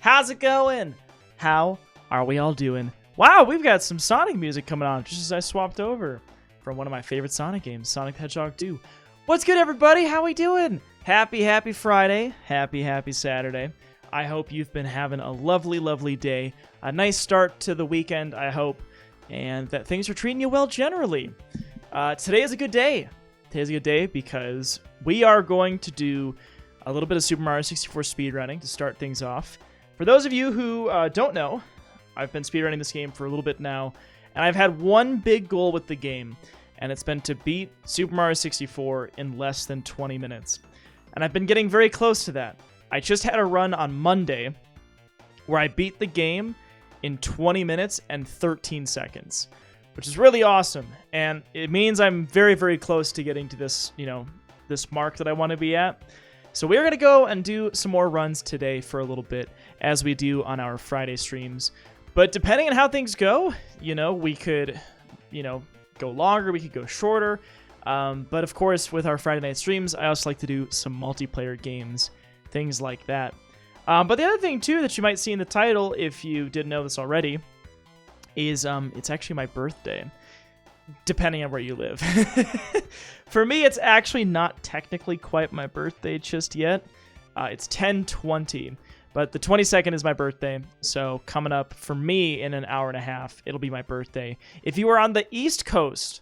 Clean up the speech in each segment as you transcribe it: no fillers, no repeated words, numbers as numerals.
How's it going? How are we all doing? Wow, we've got some Sonic music coming on just as I swapped over from one of my favorite Sonic games, Sonic the Hedgehog 2. What's good, everybody? How we doing? Happy Friday. Happy Saturday. I hope you've been having a lovely day. A nice start to the weekend, I hope, and that things are treating you well generally. Today is a good day. Today's a good day because we are going to do a little bit of Super Mario 64 speedrunning to start things off. For those of you who don't know, I've been speedrunning this game for a little bit now, and I've had one big goal with the game, and it's been to beat Super Mario 64 in less than 20 minutes. And I've been getting very close to that. I just had a run on Monday where I beat the game in 20 minutes and 13 seconds, which is really awesome. And it means I'm very close to getting to this, this mark that I want to be at. So we're going to go and do some more runs today for a little bit, as we do on our Friday streams. But depending on how things go, we could, go longer, we could go shorter. But of course, with our Friday night streams, I also like to do some multiplayer games, things like that. But the other thing, too, that you might see in the title, if you didn't know this already, is it's actually my birthday, depending on where you live. For me, it's actually not technically quite my birthday just yet. It's 10/20, but the 22nd is my birthday, so coming up for me in an hour and a half, it'll be my birthday. If you are on the East Coast,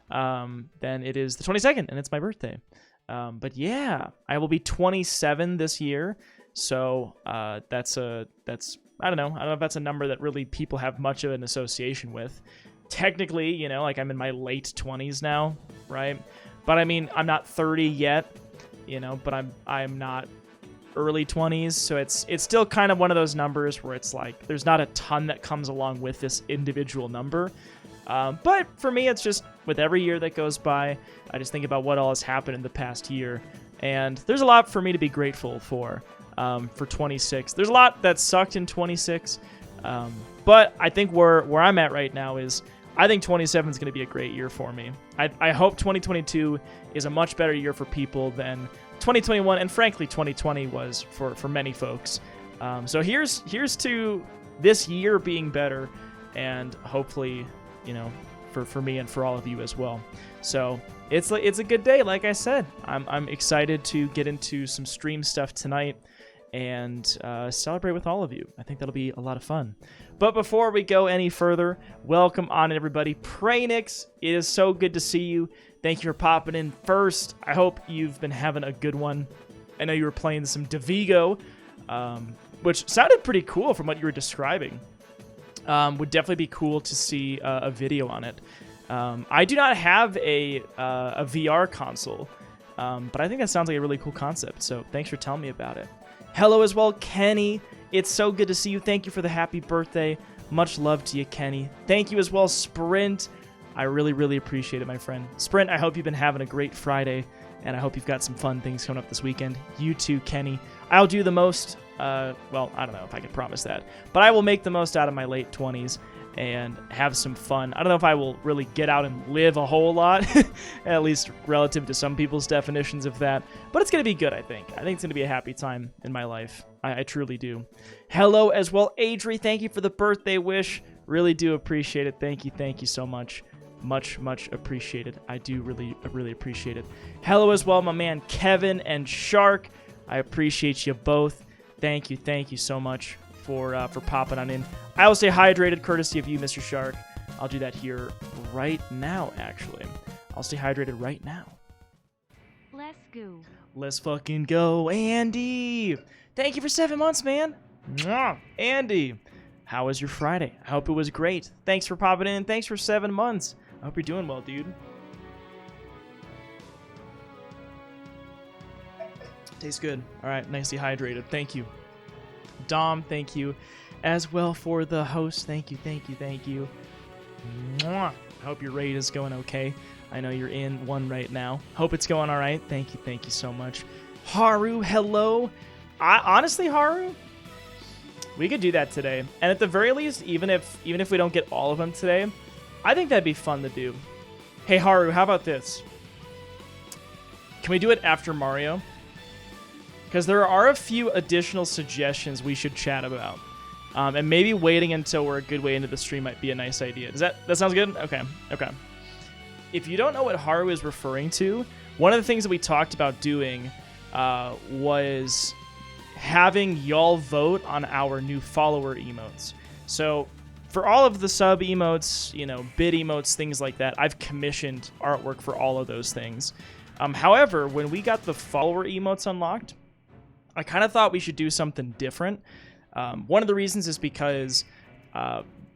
then it is the 22nd, and it's my birthday. But yeah, I will be 27 this year, so that's I don't know if that's a number that really people have much of an association with. Technically, I'm in my late 20s now, right? But I mean, I'm not 30 yet, but I'm not early 20s, so it's still kind of one of those numbers where it's like there's not a ton that comes along with this individual number. But for me, it's just with every year that goes by, I just think about what all has happened in the past year, and there's a lot for me to be grateful for 26. There's a lot that sucked in 26, but I think where I'm at right now is I think 27 is going to be a great year for me. I hope 2022 is a much better year for people than 2021, and frankly 2020 was for many folks. So here's to this year being better, and hopefully for me and for all of you as well. So it's a good day, like I said. I'm excited to get into some stream stuff tonight and celebrate with all of you. I think that'll be a lot of fun. But before we go any further, welcome on everybody. Praynix, it is so good to see you. Thank you for popping in first. I hope you've been having a good one. I know you were playing some Devigo, which sounded pretty cool from what you were describing. Would definitely be cool to see a video on it. I do not have a VR console, but I think that sounds like a really cool concept, so thanks for telling me about it. Hello as well, Kenny. It's so good to see you. Thank you for the happy birthday. Much love to you, Kenny. Thank you as well, Sprint. I really appreciate it, my friend. Sprint, I hope you've been having a great Friday, and I hope you've got some fun things coming up this weekend. You too, Kenny. I'll do the most, well, I don't know if I can promise that, but I will make the most out of my late 20s and have some fun. I don't know if I will really get out and live a whole lot, at least relative to some people's definitions of that, but it's going to be good, I think. I think it's going to be a happy time in my life. I truly do. Hello as well, Adri. Thank you for the birthday wish. Really do appreciate it. Thank you so much. Much appreciated. I do really appreciate it. Hello as well, my man Kevin and Shark. I appreciate you both. Thank you so much for popping on in. I will stay hydrated courtesy of you, Mr. Shark. I'll do that here right now, actually. I'll stay hydrated right now. Let's go. Let's fucking go, Andy. Thank you for 7 months, man. Mwah. Andy, how was your Friday? I hope it was great. Thanks for popping in. Thanks for 7 months. I hope you're doing well, dude. Tastes good. All right, nicely hydrated. Thank you. Dom, thank you as well for the host. Thank you. Mwah. I hope your raid is going okay. I know you're in one right now. Hope it's going all right. Thank you so much. Haru, hello. Honestly, Haru, we could do that today. And at the very least, even if we don't get all of them today, I think that'd be fun to do. Hey, Haru, how about this? Can we do it after Mario? because there are a few additional suggestions we should chat about. And maybe waiting until we're a good way into the stream might be a nice idea. Does that sounds good? Okay. If you don't know what Haru is referring to, one of the things that we talked about doing was having y'all vote on our new follower emotes. So for all of the sub emotes, bid emotes, things like that, I've commissioned artwork for all of those things. However, when we got the follower emotes unlocked, I kind of thought we should do something different. One of the reasons is because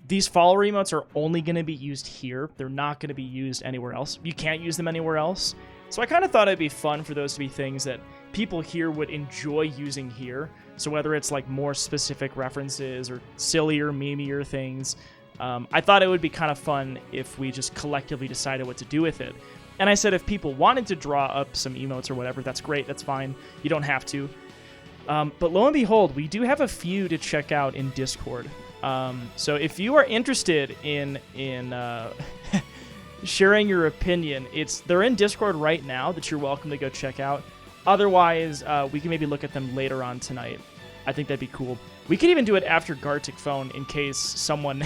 these follower emotes are only going to be used here. They're not going to be used anywhere else. You can't use them anywhere else. So I kind of thought it'd be fun for those to be things that people here would enjoy using here. So whether it's like more specific references or sillier, memeier things, I thought it would be kind of fun if we just collectively decided what to do with it. And I said if people wanted to draw up some emotes or whatever, that's great, that's fine. You don't have to. But lo and behold, we do have a few to check out in Discord. So if you are interested in sharing your opinion, they're in Discord right now that you're welcome to go check out. Otherwise, we can maybe look at them later on tonight. I think that'd be cool. We could even do it after Gartic Phone in case someone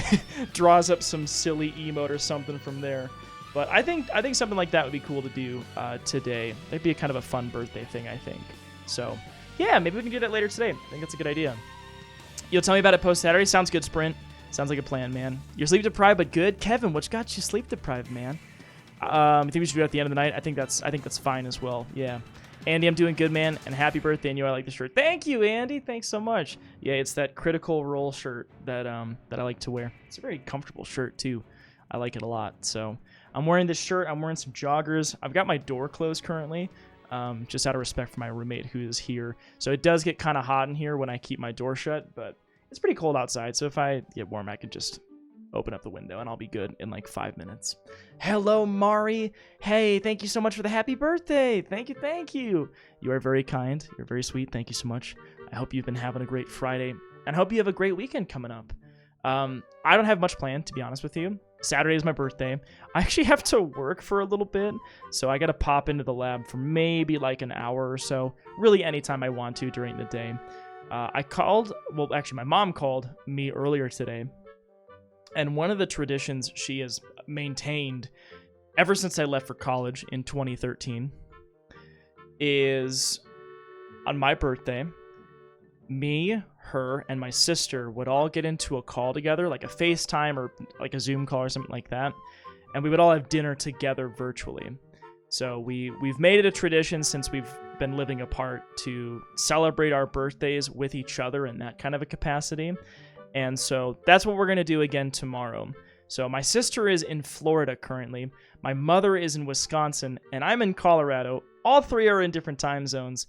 draws up some silly emote or something from there. But I think something like that would be cool to do today. That'd be a kind of a fun birthday thing, I think. So yeah, maybe we can do that later today. I think that's a good idea. You'll tell me about it post-Saturday. Sounds good, Sprint. Sounds like a plan, man. You're sleep deprived, but good. Kevin, what's got you sleep deprived, man? I think we should do it at the end of the night. I think that's fine as well. Yeah. Andy, I'm doing good, man, and happy birthday, and I like the shirt. Thank you, Andy. Thanks so much. Yeah, it's that Critical Role shirt that I like to wear. It's a very comfortable shirt too. I like it a lot. So I'm wearing this shirt. I'm wearing some joggers. I've got my door closed currently, just out of respect for my roommate who is here. So it does get kind of hot in here when I keep my door shut, but it's pretty cold outside. So if I get warm, I can just open up the window and I'll be good in like 5 minutes. Hello, Mari. Hey, thank you so much for the happy birthday. Thank you. You are very kind. You're very sweet. Thank you so much. I hope you've been having a great Friday and I hope you have a great weekend coming up. I don't have much planned, to be honest with you. Saturday is my birthday. I actually have to work for a little bit, so I got to pop into the lab for maybe like an hour or so, really anytime I want to during the day. My mom called me earlier today, and one of the traditions she has maintained ever since I left for college in 2013 is on my birthday, me, her, and my sister would all get into a call together, like a FaceTime or like a Zoom call or something like that, and we would all have dinner together virtually. So we've made it a tradition since we've been living apart to celebrate our birthdays with each other in that kind of a capacity. And so that's what we're going to do again tomorrow. So my sister is in Florida currently. My mother is in Wisconsin, and I'm in Colorado. All three are in different time zones.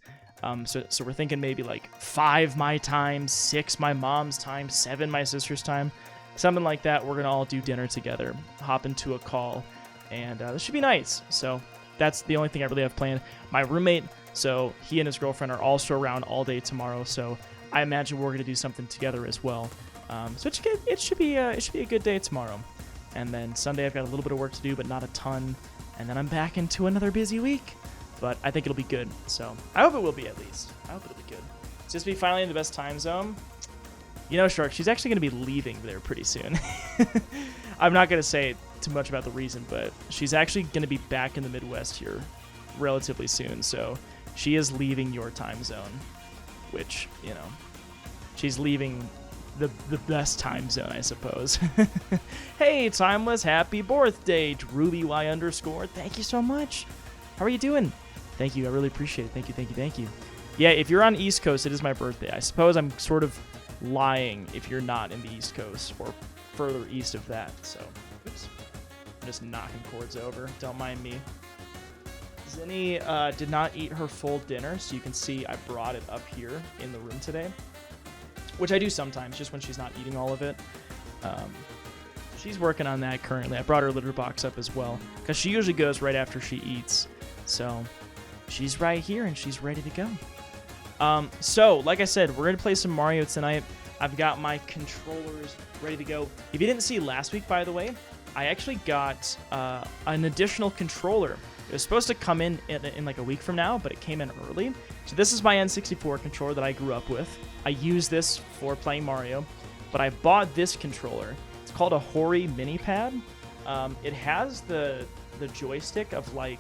So we're thinking maybe like 5 my time, 6 my mom's time, 7 my sister's time. Something like that. We're going to all do dinner together, hop into a call, and this should be nice. So that's the only thing I really have planned. My roommate, so he and his girlfriend are also around all day tomorrow, so I imagine we're going to do something together as well. So it should be a good day tomorrow. And then Sunday I've got a little bit of work to do, but not a ton. And then I'm back into another busy week. But I think it'll be good. So I hope it will be at least. I hope it'll be good. It's just be finally in the best time zone. You know, Shark, she's actually going to be leaving there pretty soon. I'm not going to say too much about the reason, but she's actually going to be back in the Midwest here relatively soon. So she is leaving your time zone, which, you know, she's leaving the best time zone, I suppose. Hey, Timeless, happy birthday, RubyY_. Thank you so much. How are you doing? Thank you. I really appreciate it. Thank you. Yeah, if you're on East Coast, it is my birthday. I suppose I'm sort of lying if you're not in the East Coast or further east of that. So, oops. I'm just knocking cords over. Don't mind me. Zinni did not eat her full dinner, so you can see I brought it up here in the room today, which I do sometimes, just when she's not eating all of it. She's working on that currently. I brought her litter box up as well, because she usually goes right after she eats. So she's right here, and she's ready to go. So, like I said, we're going to play some Mario tonight. I've got my controllers ready to go. If you didn't see last week, by the way, I actually got an additional controller It was supposed to come in like a week from now, but it came in early. So this is my N64 controller that I grew up with. I use this for playing Mario, but I bought this controller. It's called a Hori Mini Pad. It has the joystick of like,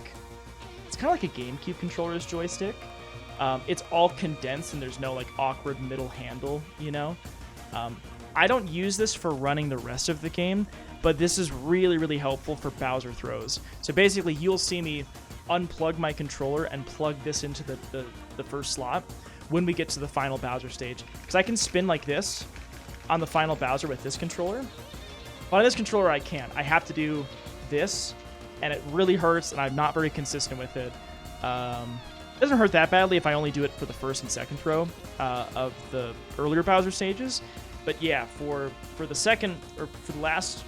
it's kind of like a GameCube controller's joystick. It's all condensed and there's no like awkward middle handle, you know? I don't use this for running the rest of the game, but this is really, really helpful for Bowser throws. So basically, you'll see me unplug my controller and plug this into the first slot when we get to the final Bowser stage. Because I can spin like this on the final Bowser with this controller. But on this controller, I can't. I have to do this, and it really hurts, and I'm not very consistent with it. It doesn't hurt that badly if I only do it for the first and second throw of the earlier Bowser stages. But yeah, for the second, or for the last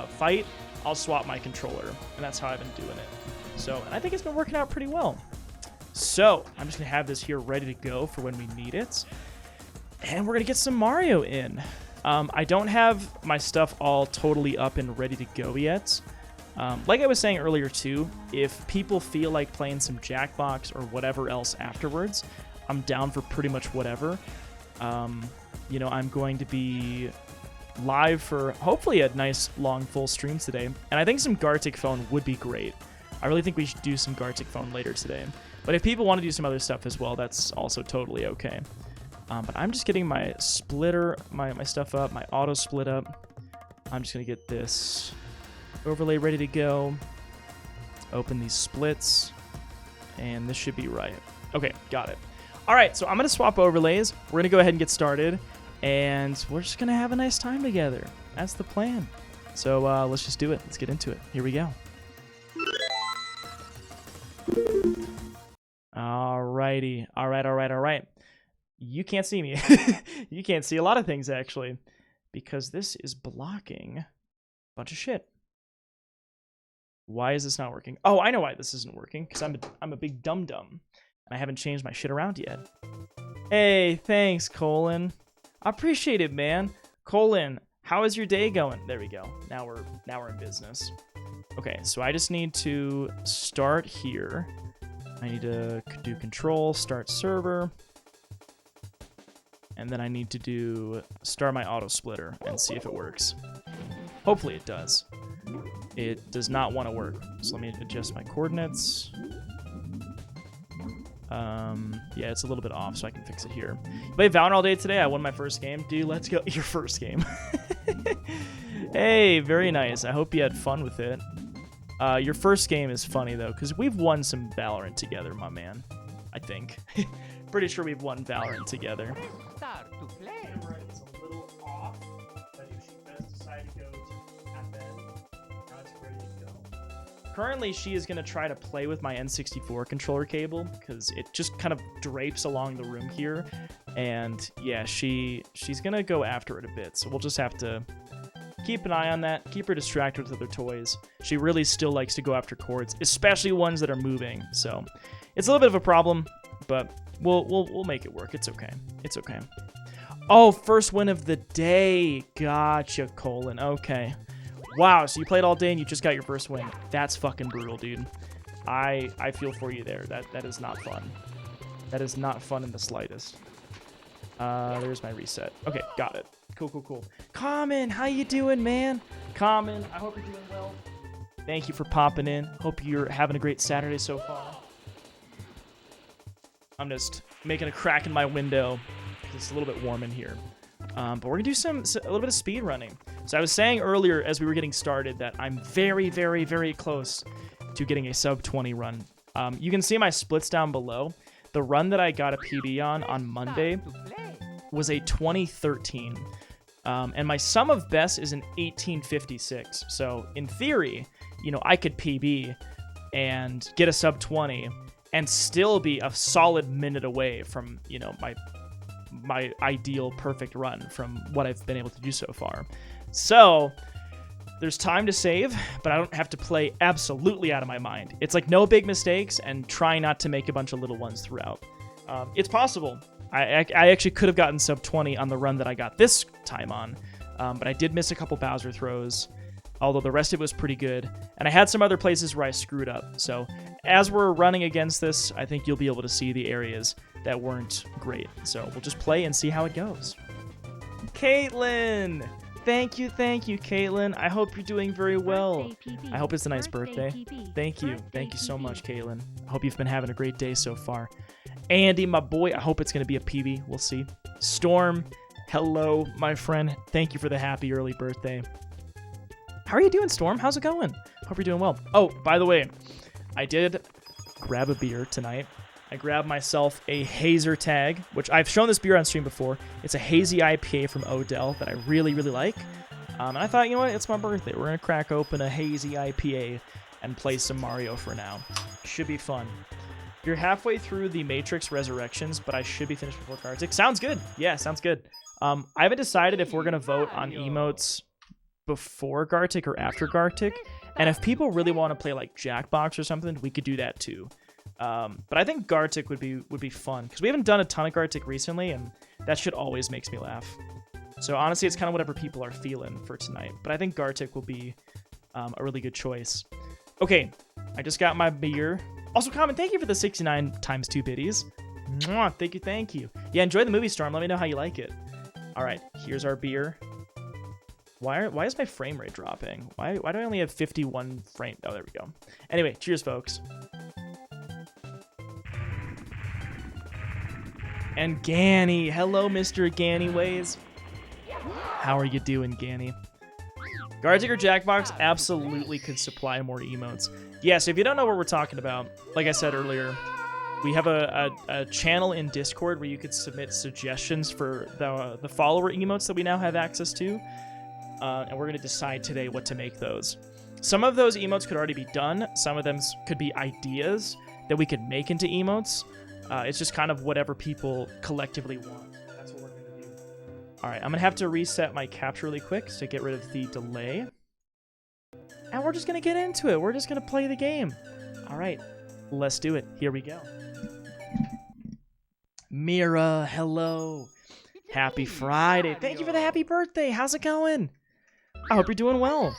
fight, I'll swap my controller, and that's how I've been doing it. So, and I think it's been working out pretty well. So, I'm just going to have this here ready to go for when we need it. And we're going to get some Mario in. I don't have my stuff all totally up and ready to go yet. Like I was saying earlier too, if people feel like playing some Jackbox or whatever else afterwards, I'm down for pretty much whatever. You know, I'm going to be live for hopefully a nice long full stream today, and I think some Gartic Phone would be great. I really think we should do some Gartic Phone later today. But if people want to do some other stuff as well, that's also totally okay. But I'm just getting my splitter, my stuff up, my auto split up. I'm just going to get this overlay ready to go. Open these splits, and this should be right. Okay, got it. All right, so I'm going to swap overlays. We're going to go ahead and get started, and we're just going to have a nice time together. That's the plan. So let's just do it. Let's get into it. Here we go. Alrighty. All right. You can't see me. You can't see a lot of things, actually, because this is blocking a bunch of shit. Why is this not working? Oh, I know why this isn't working, because I'm a big dum-dum, and I haven't changed my shit around yet. Hey, thanks, Colin. I appreciate it, man. Colin, how is your day going? There we go. Now we're in business. Okay, so I just need to start here. I need to do control, start server. And then I need to do start my auto splitter and see if it works. Hopefully it does. It does not want to work. So let me adjust my coordinates. Yeah, it's a little bit off, so I can fix it here. Played Valorant all day today. I won my first game. Dude, let's go. Your first game. Hey, very nice. I hope you had fun with it. Your first game is funny, though, because we've won some Valorant together, my man. I think. Pretty sure we've won Valorant together. Start to play. It's a little off, but if she does decide to go to FN, now it's ready to go. Currently, she is going to try to play with my N64 controller cable, because it just kind of drapes along the room here. And yeah, she's going to go after it a bit, so we'll just have to keep an eye on that, keep her distracted with other toys. She really still likes to go after cords, especially ones that are moving. So it's a little bit of a problem, but we'll make it work. It's okay. It's okay. Oh, first win of the day. Gotcha, Colin. Okay. Wow, so you played all day and you just got your first win. That's fucking brutal, dude. I feel for you there. That is not fun. That is not fun in the slightest. There's my reset. Okay, got it. Cool. Common, how you doing, man? Common, I hope you're doing well. Thank you for popping in. Hope you're having a great Saturday so far. I'm just making a crack in my window because it's a little bit warm in here. But we're gonna do a little bit of speed running. So I was saying earlier as we were getting started that I'm very, very, very close to getting a sub 20 run. You can see my splits down below. The run that I got a PB on Monday was a 2013. And my sum of best is an 1856. So in theory, you know, I could PB and get a sub 20 and still be a solid minute away from, you know, my ideal perfect run from what I've been able to do so far. So there's time to save, but I don't have to play absolutely out of my mind. It's like no big mistakes and try not to make a bunch of little ones throughout. It's possible. I actually could have gotten sub 20 on the run that I got this time on, but I did miss a couple Bowser throws, although the rest of it was pretty good. And I had some other places where I screwed up. So as we're running against this, I think you'll be able to see the areas that weren't great. So we'll just play and see how it goes. Caitlin! Thank you, Caitlin. I hope you're doing very well. I hope it's a nice birthday. Thank you so much, Caitlin. I hope you've been having a great day so far. Andy, my boy, I hope it's going to be a PB. We'll see. Storm, hello, my friend. Thank you for the happy early birthday. How are you doing, Storm? How's it going? Hope you're doing well. Oh, by the way, I did grab a beer tonight. I grabbed myself a Hazer Tag, which I've shown this beer on stream before. It's a hazy IPA from Odell that I really, really like. And I thought, you know what? It's my birthday. We're going to crack open a hazy IPA and play some Mario for now. Should be fun. You're halfway through the Matrix Resurrections, but I should be finished before Gartic. Sounds good. Yeah, sounds good. I haven't decided if we're going to vote on emotes before Gartic or after Gartic. And if people really want to play like Jackbox or something, we could do that too. But I think Gartic would be fun because we haven't done a ton of Gartic recently, and that shit always makes me laugh. So honestly, it's kind of whatever people are feeling for tonight. But I think Gartic will be a really good choice. Okay, I just got my beer. Also, Common, thank you for the 69 times 2 biddies. Mwah, thank you. Yeah, enjoy the movie, Storm. Let me know how you like it. All right, here's our beer. Why is my frame rate dropping? Why do I only have 51 frame? Oh, there we go. Anyway, cheers, folks. And Ganny. Hello, Mr. Gannyways. How are you doing, Ganny? Gartic or Jackbox absolutely could supply more emotes. Yeah, so if you don't know what we're talking about, like I said earlier, we have a channel in Discord where you could submit suggestions for the follower emotes that we now have access to. And we're going to decide today what to make those. Some of those emotes could already be done. Some of them could be ideas that we could make into emotes. It's just kind of whatever people collectively want. That's what we're going to do. All right, I'm going to have to reset my capture really quick to get rid of the delay. And we're just going to get into it. We're just going to play the game. All right, let's do it. Here we go. Mira, hello. Happy Friday. Thank you for the happy birthday. How's it going? I hope you're doing well.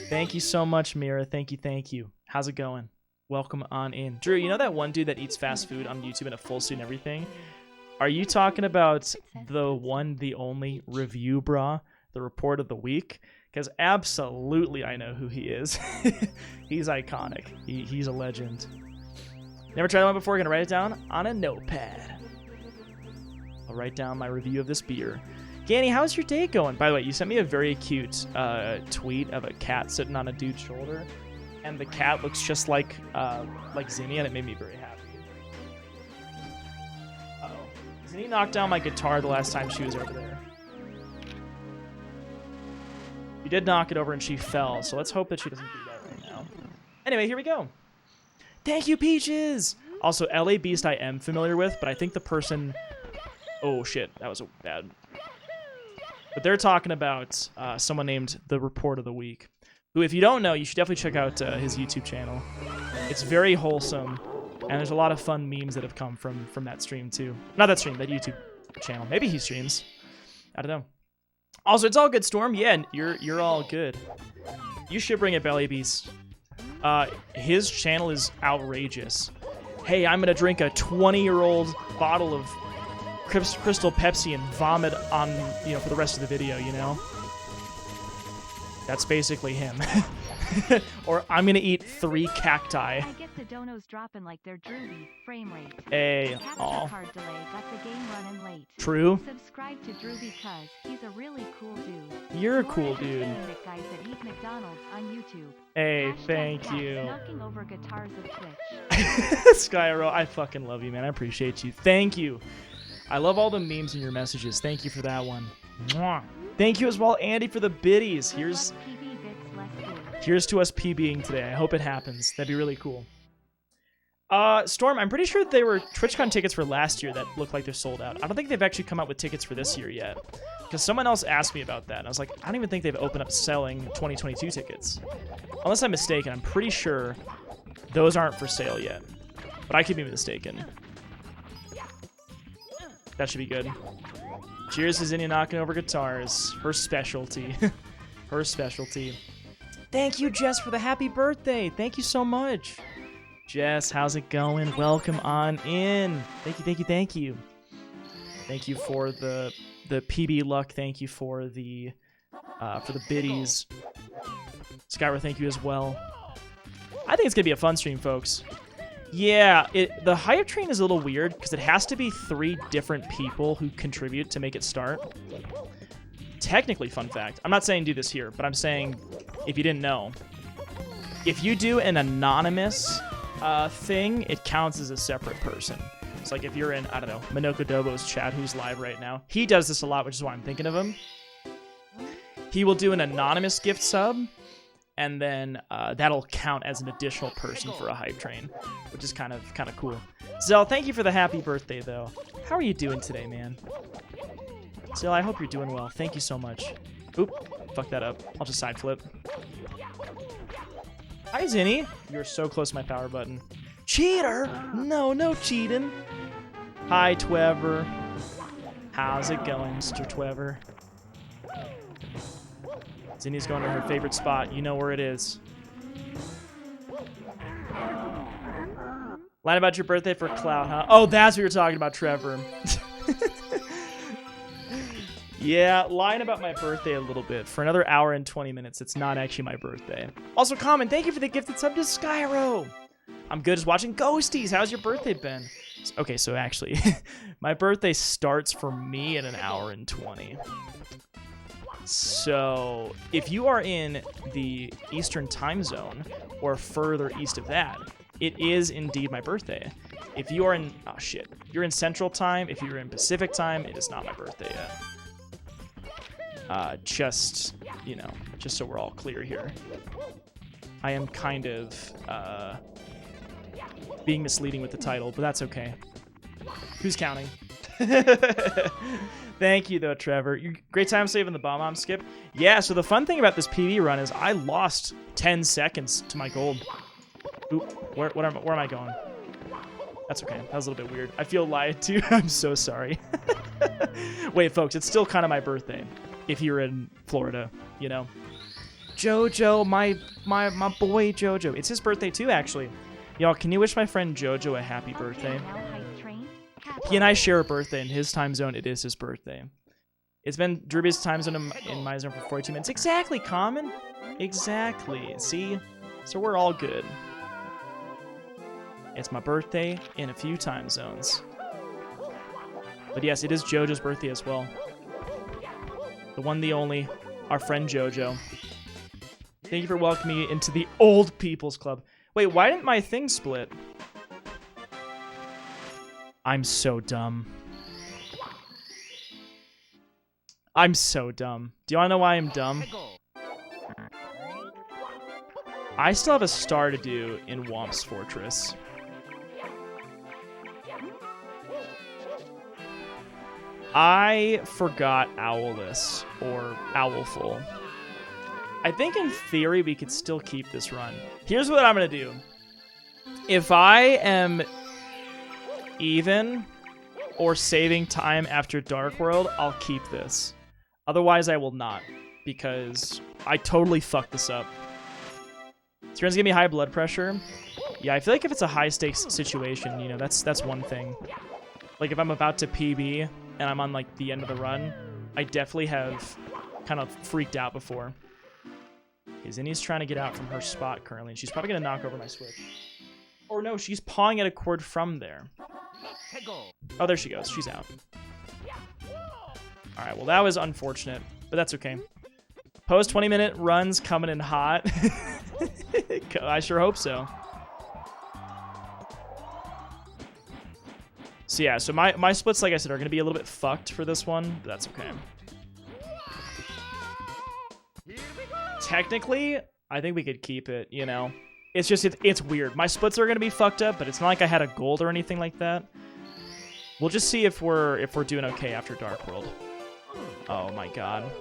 Thank you so much, Mira. Thank you. How's it going? Welcome on in. Drew, you know that one dude that eats fast food on YouTube in a full suit and everything? Are you talking about the one, the only Review Bra, the report of the week? Because absolutely I know who he is. He's iconic. He's a legend. Never tried that one before. Gonna write it down on a notepad. I'll write down my review of this beer. Ganny, how's your day going? By the way, you sent me a very cute tweet of a cat sitting on a dude's shoulder. And the cat looks just like Zinni, and it made me very happy. Uh-oh. Zinni knocked down my guitar the last time she was over there. You did knock it over and she fell, so let's hope that she doesn't do that right now. Anyway, here we go. Thank you, Peaches! Also, LA Beast I am familiar with, but I think the person... Oh, shit. That was a bad... But they're talking about someone named The Report of the Week. Who, if you don't know, you should definitely check out his YouTube channel. It's very wholesome, and there's a lot of fun memes that have come from that stream, too. Not that stream, that YouTube channel. Maybe he streams. I don't know. Also, it's all good, Storm. Yeah, you're all good. You should bring it, Belly Beast. His channel is outrageous. Hey, I'm going to drink a 20-year-old bottle of Crystal Pepsi and vomit on, for the rest of the video, That's basically him. Or I'm gonna eat 3 cacti. I get the donos dropping like they're Droovy. Frame rate. Hey, Capture card delay got the game running late. True. Subscribe to Droovy cuz he's a really cool dude. You're a cool dude. Guys that eat McDonald's on YouTube. Hey, Hashtag thank cats you. Knocking over guitars of Twitch. Skyro, I fucking love you, man. I appreciate you. Thank you. I love all the memes in your messages. Thank you for that one. Mwah. Thank you as well, Andy, for the biddies. Here's to us PBing today. I hope it happens. That'd be really cool. Storm, I'm pretty sure they were TwitchCon tickets for last year that look like they're sold out. I don't think they've actually come out with tickets for this year yet. Because someone else asked me about that, and I was like, I don't even think they've opened up selling 2022 tickets. Unless I'm mistaken, I'm pretty sure those aren't for sale yet. But I could be mistaken. That should be good. Cheers to Zinnia knocking over guitars. Her specialty. Her specialty. Thank you, Jess, for the happy birthday. Thank you so much. Jess, how's it going? Welcome on in. Thank you, thank you, thank you. Thank you for the PB luck. Thank you for the biddies. Skyra, thank you as well. I think it's gonna be a fun stream, folks. Yeah, the hype train is a little weird because it has to be 3 different people who contribute to make it start. Technically, fun fact, I'm not saying do this here, but I'm saying if you didn't know, if you do an anonymous thing, it counts as a separate person. It's like if you're in, I don't know, Minoko Dobo's chat, who's live right now. He does this a lot, which is why I'm thinking of him. He will do an anonymous gift sub, and then that'll count as an additional person for a hype train, which is kind of cool. Zell, thank you for the happy birthday, though. How are you doing today, man? Zell, I hope you're doing well. Thank you so much. Oop, fuck that up. I'll just side flip. Hi, Zinni. You're so close to my power button. Cheater! No cheating. Hi, Twever. How's it going, Mr. Twever? Zinni's going to her favorite spot. You know where it is. Line about your birthday for Cloud, huh? Oh, that's what you're talking about, Trevor. Yeah, lying about my birthday a little bit. For another hour and 20 minutes, it's not actually my birthday. Also, Common, thank you for the gifted sub to Skyro. I'm good just watching Ghosties. How's your birthday been? Okay, so actually, my birthday starts for me at an hour and 20. So if you are in the Eastern time zone or further east of that, it is indeed my birthday. If you are in, oh shit, you're in Central time. If you're in Pacific time, it is not my birthday yet. Just, you know, just so we're all clear here. I am kind of being misleading with the title, but that's okay. Who's counting? Thank you, though, Trevor. Great time saving the bomb skip. Yeah, so the fun thing about this PB run is I lost 10 seconds to my gold. Oop, where am I going? That's okay. That was a little bit weird. I feel lied to. I'm so sorry. Wait, folks, it's still kind of my birthday. If you're in Florida, you know. Jojo, my boy Jojo. It's his birthday too, actually. Y'all, can you wish my friend Jojo a happy birthday? He and I share a birthday. In his time zone, it is his birthday. It's been Drewby's time zone in my zone for 42 minutes. Exactly, Common. Exactly. See? So we're all good. It's my birthday in a few time zones. But yes, it is Jojo's birthday as well. The one, the only, our friend Jojo. Thank you for welcoming me into the Old People's Club. Wait, why didn't my thing split? I'm so dumb. I'm so dumb. Do you want to know why I'm dumb? I still have a star to do in Womp's Fortress. I forgot Owless, or Owlful. I think in theory we could still keep this run. Here's what I'm going to do. If I am even or saving time after Dark World, I'll keep this. Otherwise, I will not, because I totally fucked this up. This run's giving me high blood pressure. Yeah, I feel like if it's a high-stakes situation, you know, that's one thing. Like, if I'm about to PB and I'm on, like, the end of the run, I definitely have kind of freaked out before. Okay, Zinni's trying to get out from her spot currently, and she's probably going to knock over my switch. Or no, she's pawing at a cord from there. Oh, there she goes. She's out. All right, well, that was unfortunate, but that's okay. Post 20-minute runs coming in hot. I sure hope so. So yeah, so my splits, like I said, are going to be a little bit fucked for this one, but that's okay. Technically, I think we could keep it, you know. It's just, it's weird. My splits are going to be fucked up, but it's not like I had a gold or anything like that. We'll just see if we're doing okay after Dark World. Oh my god.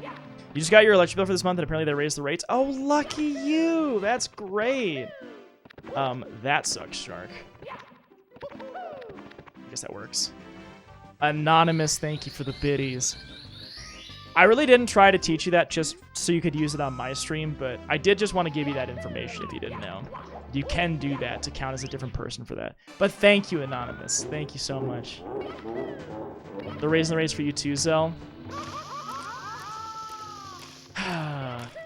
You just got your electric bill for this month, and apparently they raised the rates. Oh, lucky you! That's great. That sucks, Shark. I guess that works. Anonymous, thank you for the biddies. I really didn't try to teach you that just so you could use it on my stream, but I did just want to give you that information if you didn't know. You can do that to count as a different person for that. But thank you, Anonymous. Thank you so much. The Raisin Race for you too, Zell.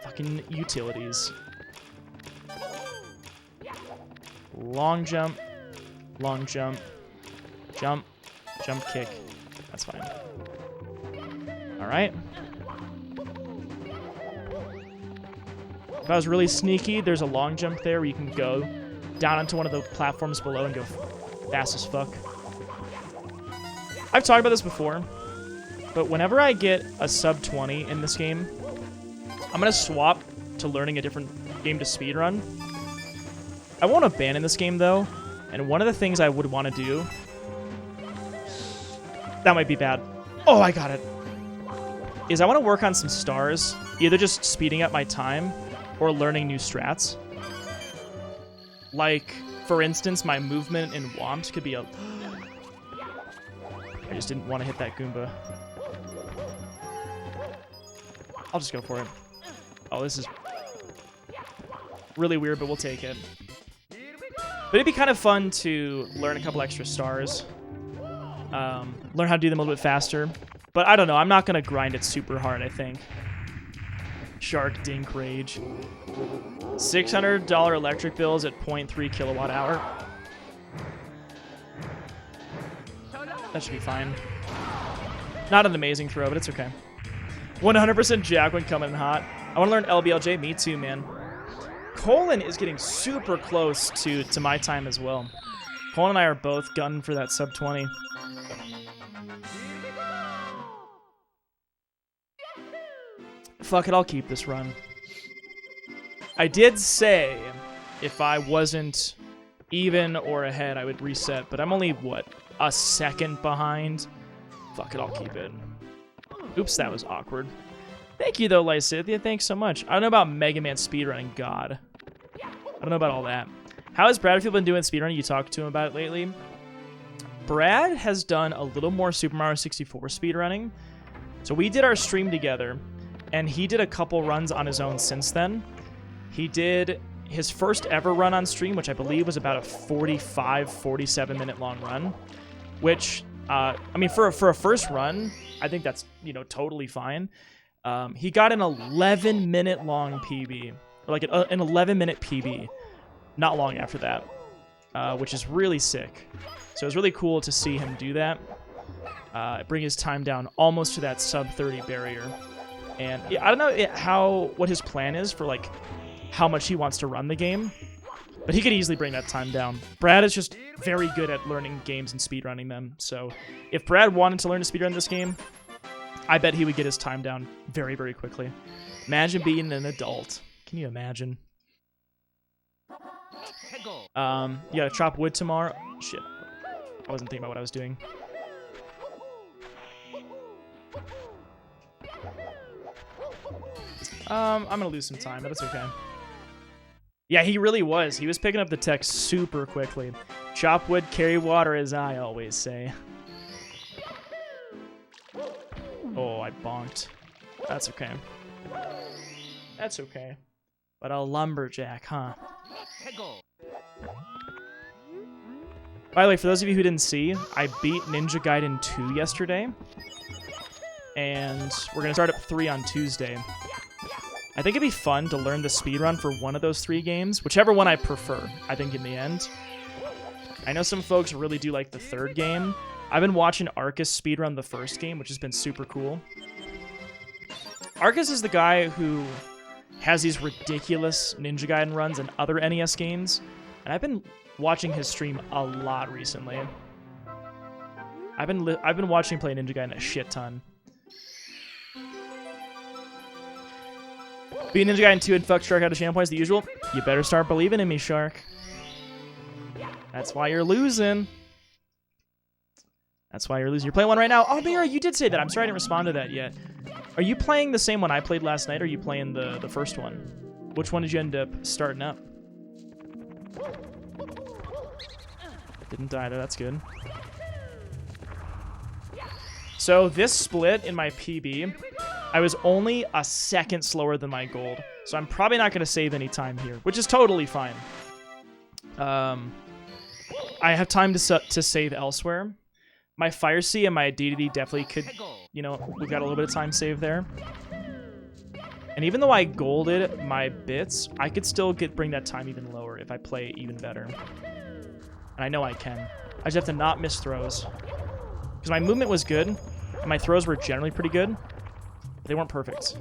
Fucking utilities. Long jump, jump, jump kick. That's fine. All right. If I was really sneaky, there's a long jump there where you can go down onto one of the platforms below and go fast as fuck. I've talked about this before, but whenever I get a sub 20 in this game, I'm going to swap to learning a different game to speedrun. I won't abandon this game, though, and one of the things I would want to do... That might be bad. Oh, I got it. Is I want to work on some stars, either just speeding up my time or learning new strats. Like, for instance, my movement in Womps could be a... I just didn't want to hit that Goomba. I'll just go for it. Oh, this is really weird, but we'll take it. But it'd be kind of fun to learn a couple extra stars. Learn how to do them a little bit faster. But I don't know, I'm not going to grind it super hard, I think. Shark Dink Rage. $600 electric bills at 0.3 kilowatt hour. That should be fine. Not an amazing throw, but it's okay. 100% Jack when coming in hot. I want to learn LBLJ. Me too, man. Colin is getting super close to my time as well. Colin and I are both gunning for that sub 20. Fuck it, I'll keep this run. I did say if I wasn't even or ahead, I would reset, but I'm only, what, a second behind? Fuck it, I'll keep it. Oops, that was awkward. Thank you, though, Lysithia. Thanks so much. I don't know about Mega Man speedrunning. God. I don't know about all that. How has Bradfield been doing speedrunning? You talked to him about it lately? Brad has done a little more Super Mario 64 speedrunning. So we did our stream together, and he did a couple runs on his own since then. He did his first ever run on stream, which I believe was about a 45, 47-minute long run, which, I mean, for a first run, I think that's, you know, totally fine. He got an 11-minute long PB, or like an 11-minute PB, not long after that, which is really sick. So it was really cool to see him do that, bring his time down almost to that sub 30 barrier. And yeah, I don't know what his plan is for like how much he wants to run the game, but he could easily bring that time down. Brad is just very good at learning games and speedrunning them. So if Brad wanted to learn to speedrun this game, I bet he would get his time down very, very quickly. Imagine being an adult. Can you imagine? You gotta chop wood tomorrow. Shit. I wasn't thinking about what I was doing. I'm gonna lose some time, but it's okay. Yeah, he really was. He was picking up the text super quickly. Chop wood, carry water, as I always say. Oh, I bonked. That's okay. That's okay. But a lumberjack, huh? By the way, for those of you who didn't see, I beat Ninja Gaiden 2 yesterday. And we're going to start up 3 on Tuesday. I think it'd be fun to learn the speedrun for one of those 3 games. Whichever one I prefer, I think, in the end. I know some folks really do like the 3rd game. I've been watching Arcus speedrun the 1st game, which has been super cool. Arcus is the guy who has these ridiculous Ninja Gaiden runs in other NES games, and I've been watching his stream a lot recently. I've been watching him play Ninja Gaiden a shit ton. Beat Ninja Gaiden 2 and fuck Shark out of Champ points the usual. You better start believing in me, Shark. That's why you're losing. That's why you're losing. You're playing one right now. Oh, Mira, you did say that. I'm sorry I didn't respond to that yet. Are you playing the same one I played last night, or are you playing the first one? Which one did you end up starting up? Didn't die, though. That's good. So this split in my PB, I was only a second slower than my gold. So I'm probably not going to save any time here, which is totally fine. I have time to save elsewhere. My Fire Sea and my DDD definitely could, you know, we've got a little bit of time saved there. And even though I golded my bits, I could still bring that time even lower if I play even better. And I know I can. I just have to not miss throws. Because my movement was good, and my throws were generally pretty good, but they weren't perfect.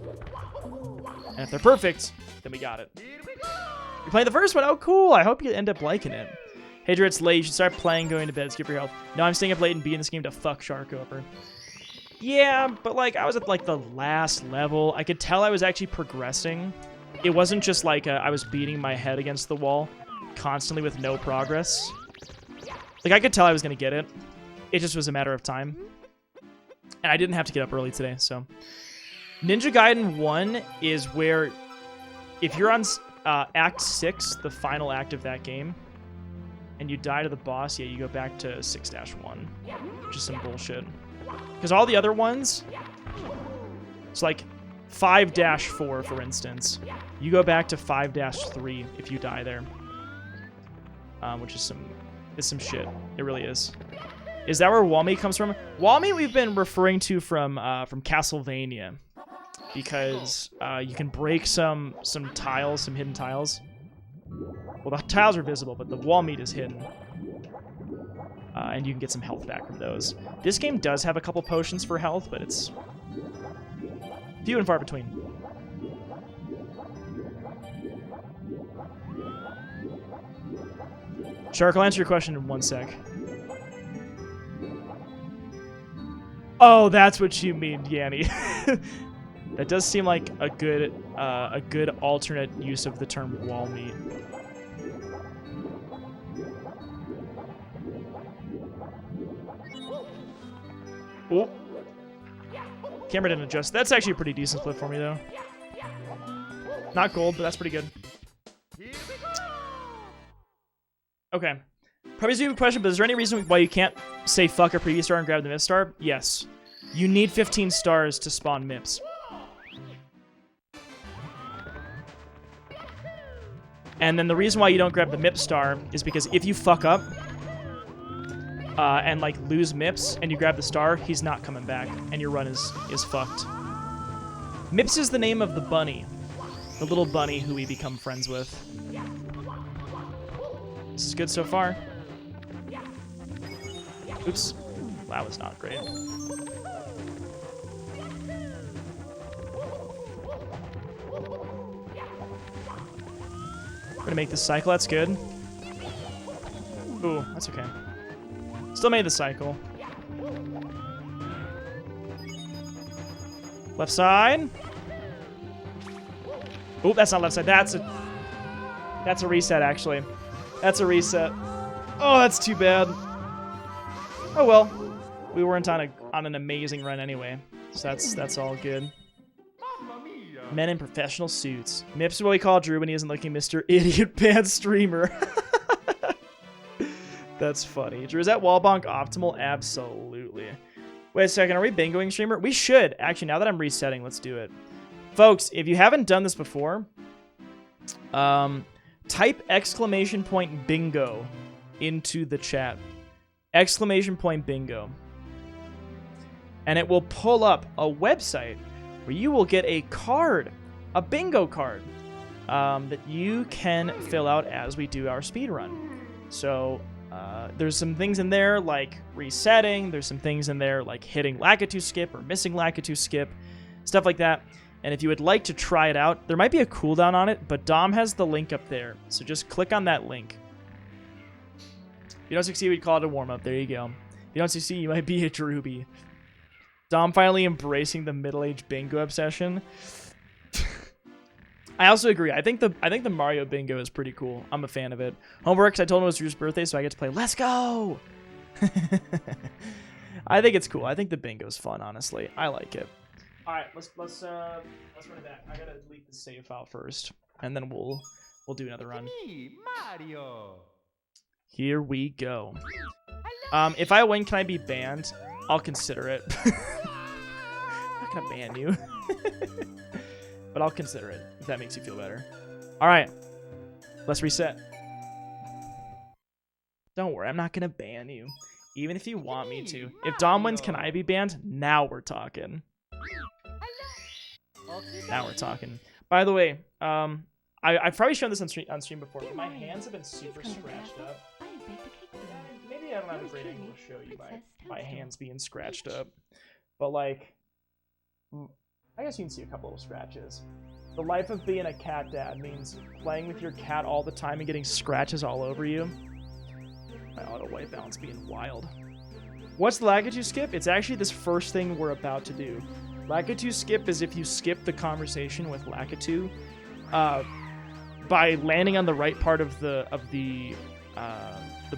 And if they're perfect, then we got it. You're playing the first one? Oh, cool. I hope you end up liking it. Hey, Drew, it's late. You should start playing, going to bed. Skip your health. No, I'm staying up late and beating this game to fuck Shark over. Yeah, but, like, I was at, like, the last level. I could tell I was actually progressing. It wasn't just, like, I was beating my head against the wall constantly with no progress. Like, I could tell I was going to get it. It just was a matter of time. And I didn't have to get up early today, so. Ninja Gaiden 1 is where, if you're on Act 6, the final act of that game, and you die to the boss, yeah, you go back to 6-1, which is some bullshit. Because all the other ones, it's like 5-4, for instance. You go back to 5-3 if you die there, which is some shit. It really is. Is that where Walmy comes from? Walmy we've been referring to from Castlevania, because you can break some tiles, some hidden tiles. Well, the tiles are visible, but the wall meat is hidden. And you can get some health back from those. This game does have a couple potions for health, but it's few and far between. Shark, I'll answer your question in 1 sec. Oh, that's what you mean, Yanni. That does seem like a good alternate use of the term wall meat. Oh. Camera didn't adjust. That's actually a pretty decent split for me, though. Not gold, but that's pretty good. Okay. Probably a stupid question, but is there any reason why you can't say fuck a previous star and grab the Myth Star? Yes. You need 15 stars to spawn Mips. And then the reason why you don't grab the Mip Star is because if you fuck up and like lose Mips and you grab the star, he's not coming back and your run is fucked. Mips is the name of the bunny. The little bunny who we become friends with. This is good so far. Oops. That was not great. We're gonna make this cycle, that's good. Ooh, that's okay. Still made the cycle. Left side. Ooh, that's not left side. That's a reset, actually. That's a reset. Oh, that's too bad. Oh well. We weren't on an amazing run anyway. So that's all good. Men in professional suits. Mips is what we call Drew when he isn't looking Mr. Idiot Pants Streamer. That's funny. Drew, is that wall bonk optimal? Absolutely. Wait a second, are we bingoing streamer? We should. Actually, now that I'm resetting, let's do it. Folks, if you haven't done this before, type !bingo into the chat. !bingo. And it will pull up a website where you will get a card, a bingo card, that you can fill out as we do our speed run. So there's some things in there like resetting. There's some things in there like hitting Lakitu skip or missing Lakitu skip, stuff like that. And if you would like to try it out, there might be a cooldown on it, but Dom has the link up there. So just click on that link. If you don't succeed, we'd call it a warm-up. There you go. If you don't succeed, you might be a Drewbie. Dom finally embracing the middle-aged bingo obsession. I also agree. I think the Mario bingo is pretty cool. I'm a fan of it. Homeworks, I told him it was Drew's birthday, so I get to play. Let's go! I think it's cool. I think the bingo's fun, honestly. I like it. All right, let's run it back. I gotta delete the save file first, and then we'll do another run. Mario. Here we go. If I win, can I be banned? I'll consider it. I'm not gonna ban you. But I'll consider it, if that makes you feel better. Alright. Let's reset. Don't worry, I'm not gonna ban you. Even if you want me to. If Dom wins, can I be banned? Now we're talking. Now we're talking. By the way, I've probably shown this on stream before, but my hands have been super scratched up. Maybe I don't have a great angle to show you my hands being scratched up. But like, I guess you can see a couple little scratches. The life of being a cat dad means playing with your cat all the time and getting scratches all over you. My auto white balance being wild. What's the Lakitu skip? It's actually this first thing we're about to do. Lakitu skip is if you skip the conversation with Lakitu by landing on the right part of the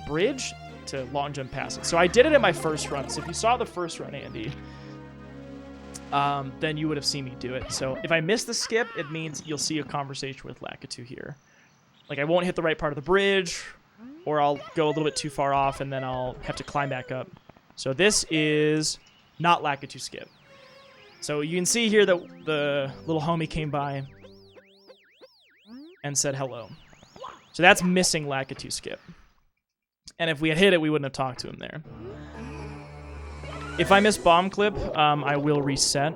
bridge to long jump past it. So I did it in my first run. So if you saw the first run, Andy, then you would have seen me do it. So if I miss the skip, it means you'll see a conversation with Lakitu here. Like I won't hit the right part of the bridge, or I'll go a little bit too far off and then I'll have to climb back up. So this is not Lakitu skip. So you can see here that the little homie came by and said hello. So that's missing Lakitu skip. And if we had hit it, we wouldn't have talked to him there. If I miss bomb clip, I will reset.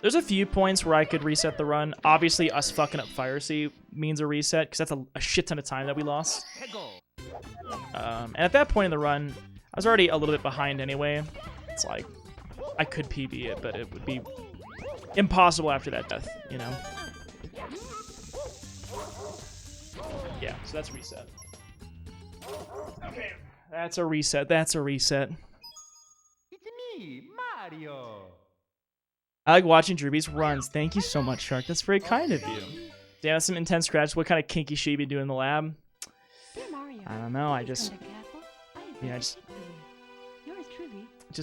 There's a few points where I could reset the run. Obviously, us fucking up Fire Sea means a reset, because that's a shit ton of time that we lost. And at that point in the run, I was already a little bit behind anyway. It's like, I could PB it, but it would be impossible after that death, you know? Yeah, so that's reset. Okay, that's a reset, that's a reset. It's me, Mario. I like watching Drewby's runs. Thank you so much, Shark. That's very kind of you. Damn, that's some intense scratch. What kind of kinky shit you be doing in the lab? I don't know. It just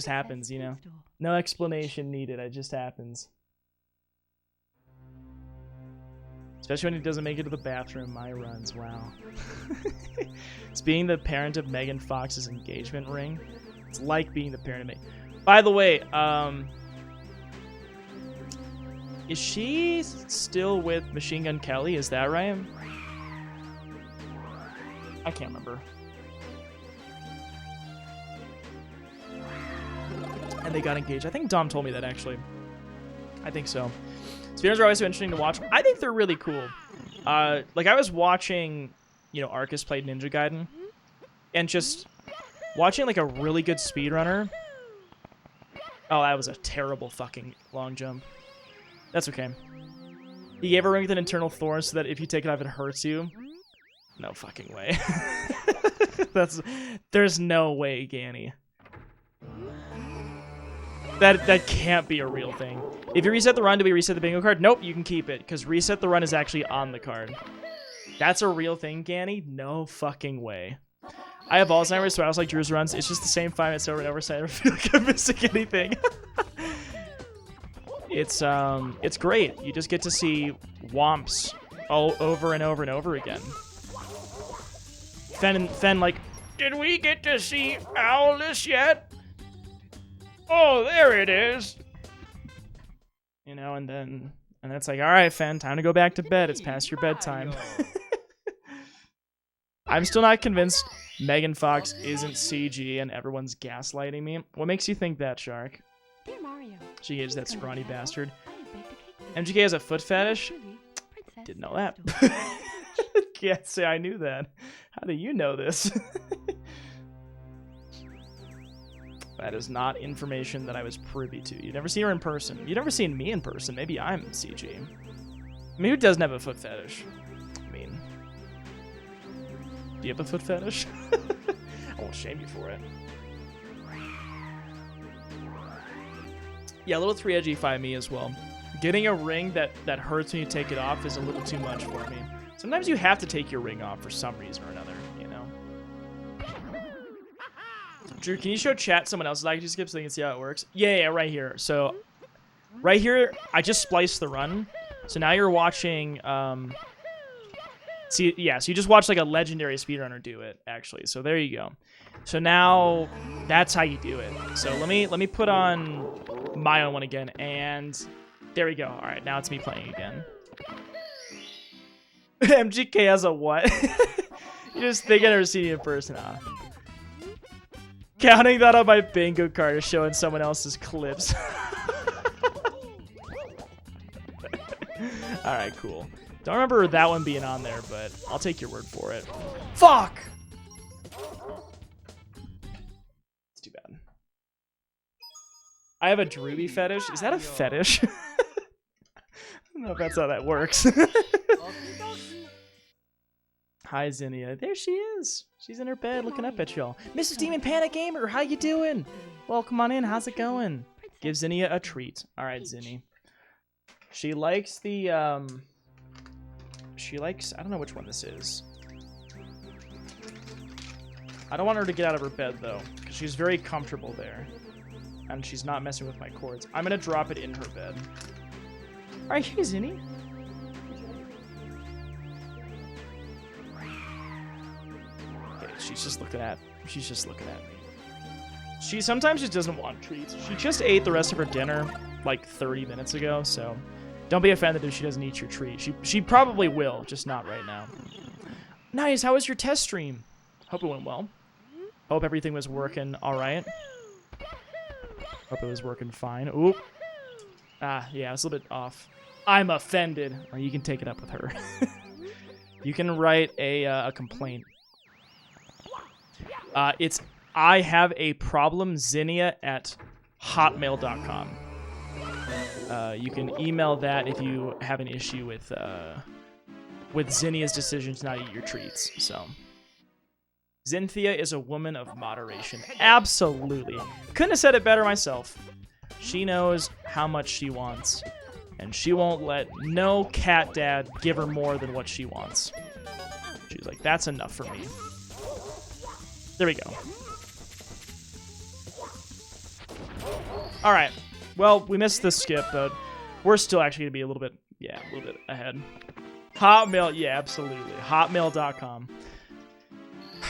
happens, you know. No explanation needed. It just happens. Especially when he doesn't make it to the bathroom. My runs, wow. It's being the parent of Megan Fox's engagement ring. It's like being the parent of Megan. By the way, is she still with Machine Gun Kelly? Is that right? I can't remember. And they got engaged. I think Dom told me that, actually. I think so. Speedruns are always so interesting to watch. I think they're really cool. Like, I was watching, you know, Arcus play Ninja Gaiden. And just watching, like, a really good speedrunner. Oh, that was a terrible fucking long jump. That's okay. He gave her a ring with an internal thorn so that if you take it off, it hurts you. No fucking way. There's no way, Ganny. That can't be a real thing. If you reset the run, do we reset the bingo card? Nope, you can keep it, because reset the run is actually on the card. That's a real thing, Ganny? No fucking way. I have Alzheimer's, so I also like Drew's runs. It's just the same 5 minutes over and over, so I never feel like I'm missing anything. It's great. You just get to see Womps all over and over and over again. Fen like, did we get to see Owlus yet? Oh, there it is. You know, and then it's like, all right, Fen, time to go back to bed. It's past your bedtime. I'm still not convinced Megan Fox isn't CG and everyone's gaslighting me. What makes you think that, Shark? She is that scrawny bastard. MGK has a foot fetish? Didn't know that. Can't say I knew that. How do you know this? That is not information that I was privy to. You've never seen her in person. You've never seen me in person. Maybe I'm CG. I mean, who doesn't have a foot fetish? I mean, do you have a foot fetish? I won't shame you for it. Yeah, a little 3-edgy me as well. Getting a ring that hurts when you take it off is a little too much for me. Sometimes you have to take your ring off for some reason or another, you know? Drew, can you show chat someone else's Lakitu skip so they can see how it works? Yeah, right here. So, right here, I just spliced the run. So now you're watching See, yeah, so you just watch like a legendary speedrunner do it, actually. So there you go. So now that's how you do it. So let me put on my own one again, and there we go. All right, now it's me playing again. MGK has a what? You just think I've never seen you in person, huh? Counting that on my bingo card is showing someone else's clips. All right, cool. Don't remember that one being on there, but I'll take your word for it. Fuck! It's too bad. I have a droopy fetish. Is that a fetish? I don't know if that's how that works. Hi, Zinnia. There she is. She's in her bed looking up at y'all. Mrs. Demon Panic Gamer, how you doing? Well, come on in. How's it going? Give Zinnia a treat. All right, Zinnia. She likes the, I don't know which one this is. I don't want her to get out of her bed, though, because she's very comfortable there. And she's not messing with my cords. I'm going to drop it in her bed. All right, here's Zinnia. Okay, she's just looking at me. She sometimes just doesn't want treats. She just ate the rest of her dinner like 30 minutes ago, so don't be offended if she doesn't eat your treat. She probably will, just not right now. Nice, how was your test stream? Hope it went well. Hope everything was working all right. Hope it was working fine. Oop. Ah, yeah, it's a little bit off. I'm offended. Or you can take it up with her. You can write a complaint. It's I have a problem, Zinnia at hotmail.com. You can email that if you have an issue with Zinnia's decision to not eat your treats. So, Zinthia is a woman of moderation. Absolutely. Couldn't have said it better myself. She knows how much she wants, and she won't let no cat dad give her more than what she wants. She's like, that's enough for me. There we go. All right. Well, we missed the skip, but we're still actually going to be a little bit ahead. Hotmail, yeah, absolutely. Hotmail.com.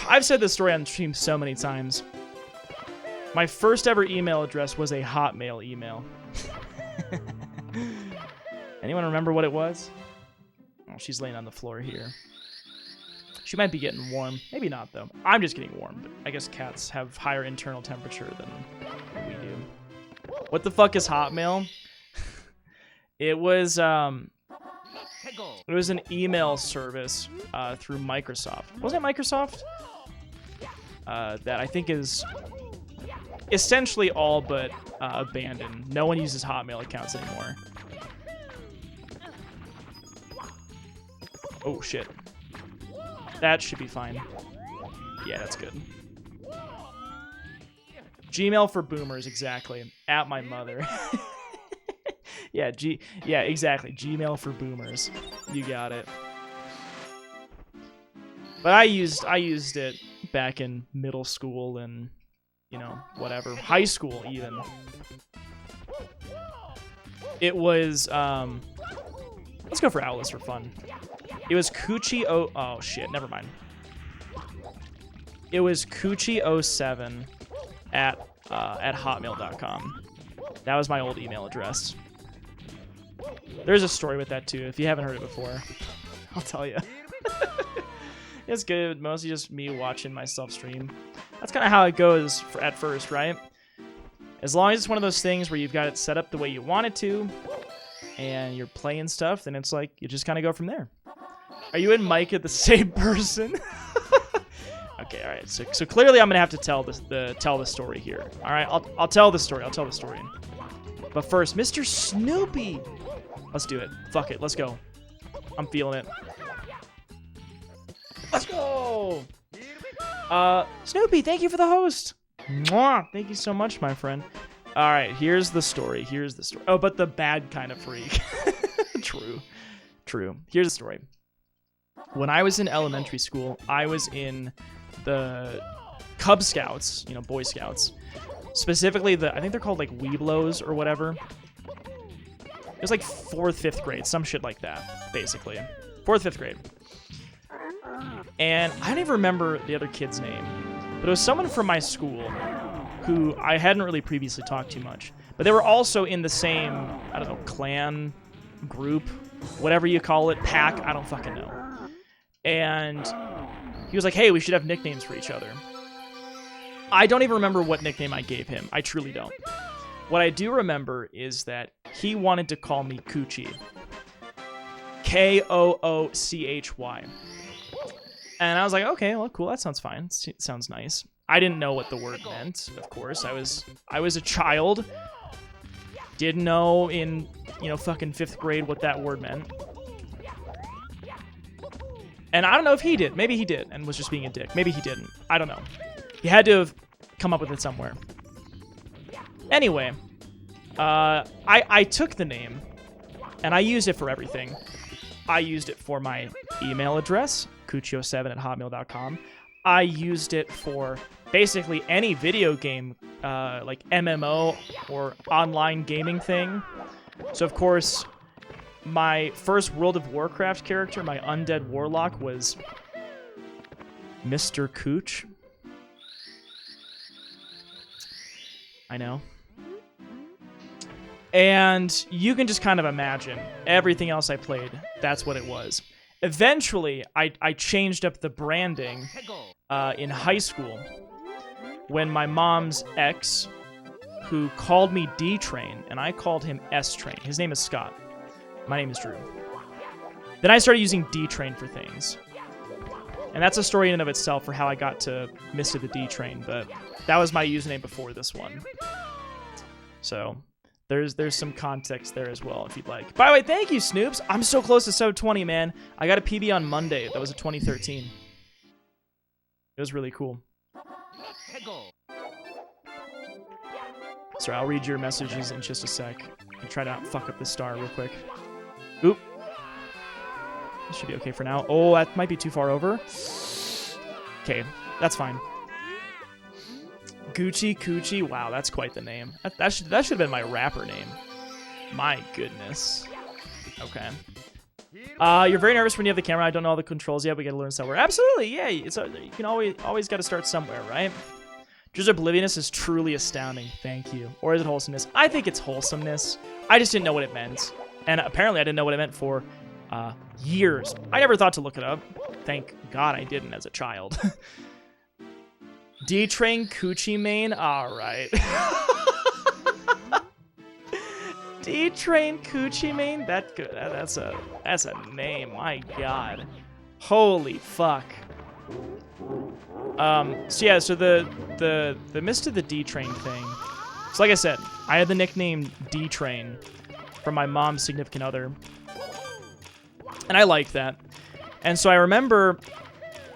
I've said this story on stream so many times. My first ever email address was a Hotmail email. Anyone remember what it was? Oh, she's laying on the floor here. She might be getting warm. Maybe not, though. I'm just getting warm, but I guess cats have higher internal temperature than we do. What the fuck is Hotmail? It was an email service through Microsoft. Wasn't it Microsoft? That I think is essentially all but abandoned. No one uses Hotmail accounts anymore. Oh, shit. That should be fine. Yeah, that's good. Gmail for boomers, exactly. At my mother. Yeah, exactly. Gmail for boomers. You got it. But I used it back in middle school and, you know, whatever. High school, even. It was, let's go for Owless for fun. It was Coochie oh shit, never mind. It was Coochie07 at hotmail.com. That was my old email address. There's a story with that too. If you haven't heard it before, I'll tell you. It's good. Mostly just me watching myself stream. That's kind of how it goes at first, right? As long as it's one of those things where you've got it set up the way you want it to, and you're playing stuff, then it's like you just kind of go from there. Are you and Micah the same person? Okay, all right. So clearly I'm gonna have to tell the story here. All right, I'll tell the story. But first, Mr. Snoopy. Let's do it. Fuck it. Let's go. I'm feeling it. Let's go. Snoopy, thank you for the host. Mwah. Thank you so much, my friend. All right, here's the story. Oh, but the bad kind of freak. True. Here's the story. When I was in elementary school, I was in the Cub Scouts, you know, Boy Scouts. Specifically, I think they're called like Weeblos or whatever. It was like 4th, 5th grade, some shit like that, basically. 4th, 5th grade. And I don't even remember the other kid's name, but it was someone from my school who I hadn't really previously talked to much. But they were also in the same, I don't know, clan, group, whatever you call it, pack, I don't fucking know. And he was like, hey, we should have nicknames for each other. I don't even remember what nickname I gave him. I truly don't. What I do remember is that he wanted to call me Koochy. Koochy. And I was like, okay, well, cool, that sounds fine. Sounds nice. I didn't know what the word meant, of course. I was a child. Didn't know in, fucking 5th grade what that word meant. And I don't know if he did. Maybe he did and was just being a dick. Maybe he didn't. I don't know. He had to have come up with it somewhere. Anyway, I took the name, and I used it for everything. I used it for my email address, Koochy07@hotmail.com. I used it for basically any video game, like MMO or online gaming thing. So, of course, my first World of Warcraft character, my undead warlock, was Mr. Cooch. I know. And you can just kind of imagine everything else I played, that's what it was. Eventually, I changed up the branding in high school when my mom's ex, who called me D-Train, and I called him S-Train. His name is Scott. My name is Drew. Then I started using D-Train for things. And that's a story in and of itself for how I got to Mr. the D-Train, but that was my username before this one. So there's some context there as well, if you'd like. By the way, thank you, Snoops. I'm so close to sub 20, man. I got a PB on Monday. That was a 2013. It was really cool. Sorry, I'll read your messages in just a sec. And try to not fuck up the star real quick. Oop. This should be okay for now. Oh, that might be too far over. Okay, that's fine. Gucci Coochie. Wow, that's quite the name. That should have been my rapper name. My goodness. Okay. You're very nervous when you have the camera. I don't know all the controls yet. We gotta learn somewhere. Absolutely, yeah. You can always gotta start somewhere, right? Just obliviousness is truly astounding. Thank you. Or is it wholesomeness? I think it's wholesomeness. I just didn't know what it meant. And apparently I didn't know what it meant for years. I never thought to look it up. Thank God I didn't as a child. D-Train Coochie Main? Alright. D-Train Coochie Main? That's a name. My God. Holy fuck. So yeah, so the Mr. the D-Train thing. So like I said, I had the nickname D-Train from my mom's significant other. And I liked that. And so I remember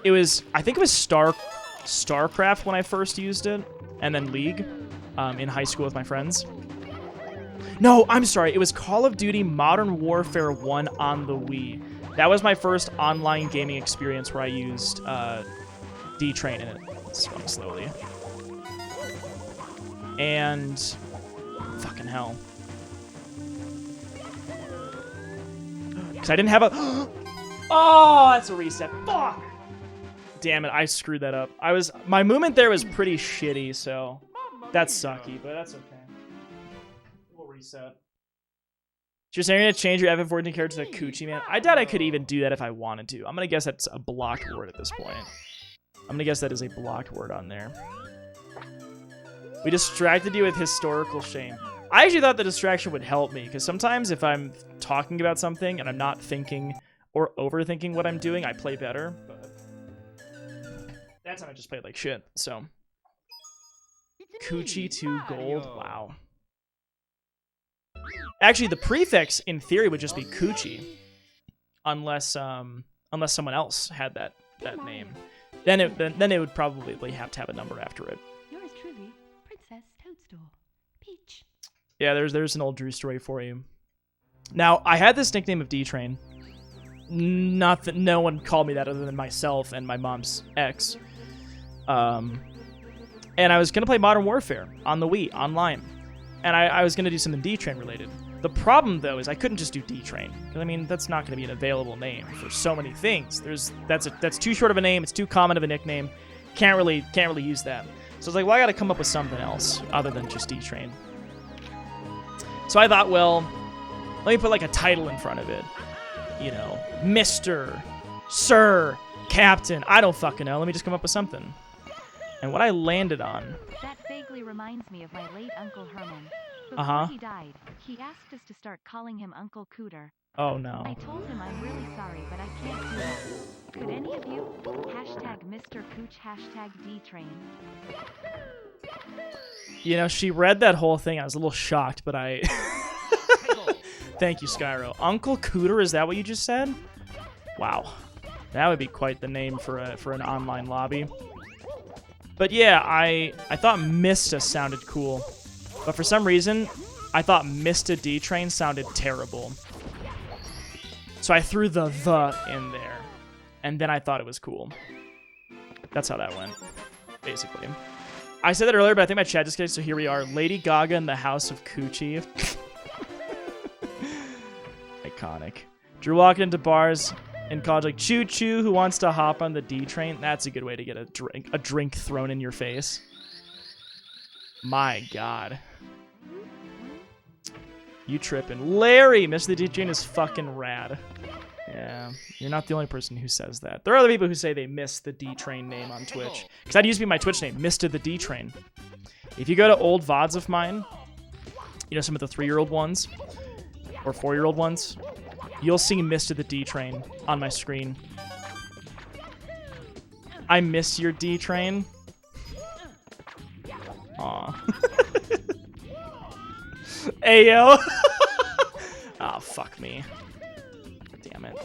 I think it was StarCraft when I first used it, and then League in high school with my friends. No, I'm sorry. It was Call of Duty Modern Warfare 1 on the Wii. That was my first online gaming experience where I used D-Train in it. Swung slowly. And fucking hell. Because I didn't have a... Oh, that's a reset. Fuck! Damn it, I screwed that up. My movement there was pretty shitty, so that's sucky, but that's okay. We'll reset. So you're saying you're gonna change your F14 character to Coochie Man? I doubt I could even do that if I wanted to. I'm gonna guess that's a blocked word at this point. I'm gonna guess that is a blocked word on there. We distracted you with historical shame. I actually thought the distraction would help me, because sometimes if I'm talking about something and I'm not thinking or overthinking what I'm doing, I play better, but that time I just played like shit, so. Coochie 2 gold, wow. Actually, the prefix, in theory, would just be Coochie, unless someone else had that name. Then it would probably have to have a number after it. Yours truly, Princess Toadstool. Peach. Yeah, there's an old Drew story for you. Now, I had this nickname of D-Train. Not that no one called me that other than myself and my mom's ex. And I was going to play Modern Warfare on the Wii, online. And I was going to do something D-Train related. The problem, though, is I couldn't just do D-Train. Because, I mean, that's not going to be an available name for so many things. That's too short of a name. It's too common of a nickname. Can't really use that. So I was like, well, I got to come up with something else other than just D-Train. So I thought, well, let me put like a title in front of it. You know, Mr., Sir, Captain. I don't fucking know. Let me just come up with something. And what I landed on... That vaguely reminds me of my late Uncle Herman. Before he died, he asked us to start calling him Uncle Cooter. Oh, no. I told him I'm really sorry, but I can't do that. Could any of you? Hashtag Mr. Cooch, hashtag D-Train. You know, she read that whole thing. I was a little shocked, but I... Thank you, Skyro. Uncle Cooter, is that what you just said? Wow. That would be quite the name for an online lobby. But yeah, I thought Mista sounded cool. But for some reason, I thought Mista D-Train sounded terrible. So I threw the in there. And then I thought it was cool. That's how that went, basically. I said that earlier, but I think my chat just kidding, so here we are. Lady Gaga in the House of Coochie. Iconic. Drew walking into bars in college like, choo choo, who wants to hop on the D train? That's a good way to get a drink thrown in your face. My God. You tripping. Larry, Mr. the D train is fucking rad. Yeah, you're not the only person who says that. There are other people who say they miss the D-Train name on Twitch. Because that used to be my Twitch name, Mr. the D-Train. If you go to old VODs of mine, you know, some of the 3-year-old ones, or 4-year-old ones, you'll see Mr. the D-Train on my screen. I miss your D-Train. Aw. Ayo. Oh, fuck me. Damn it.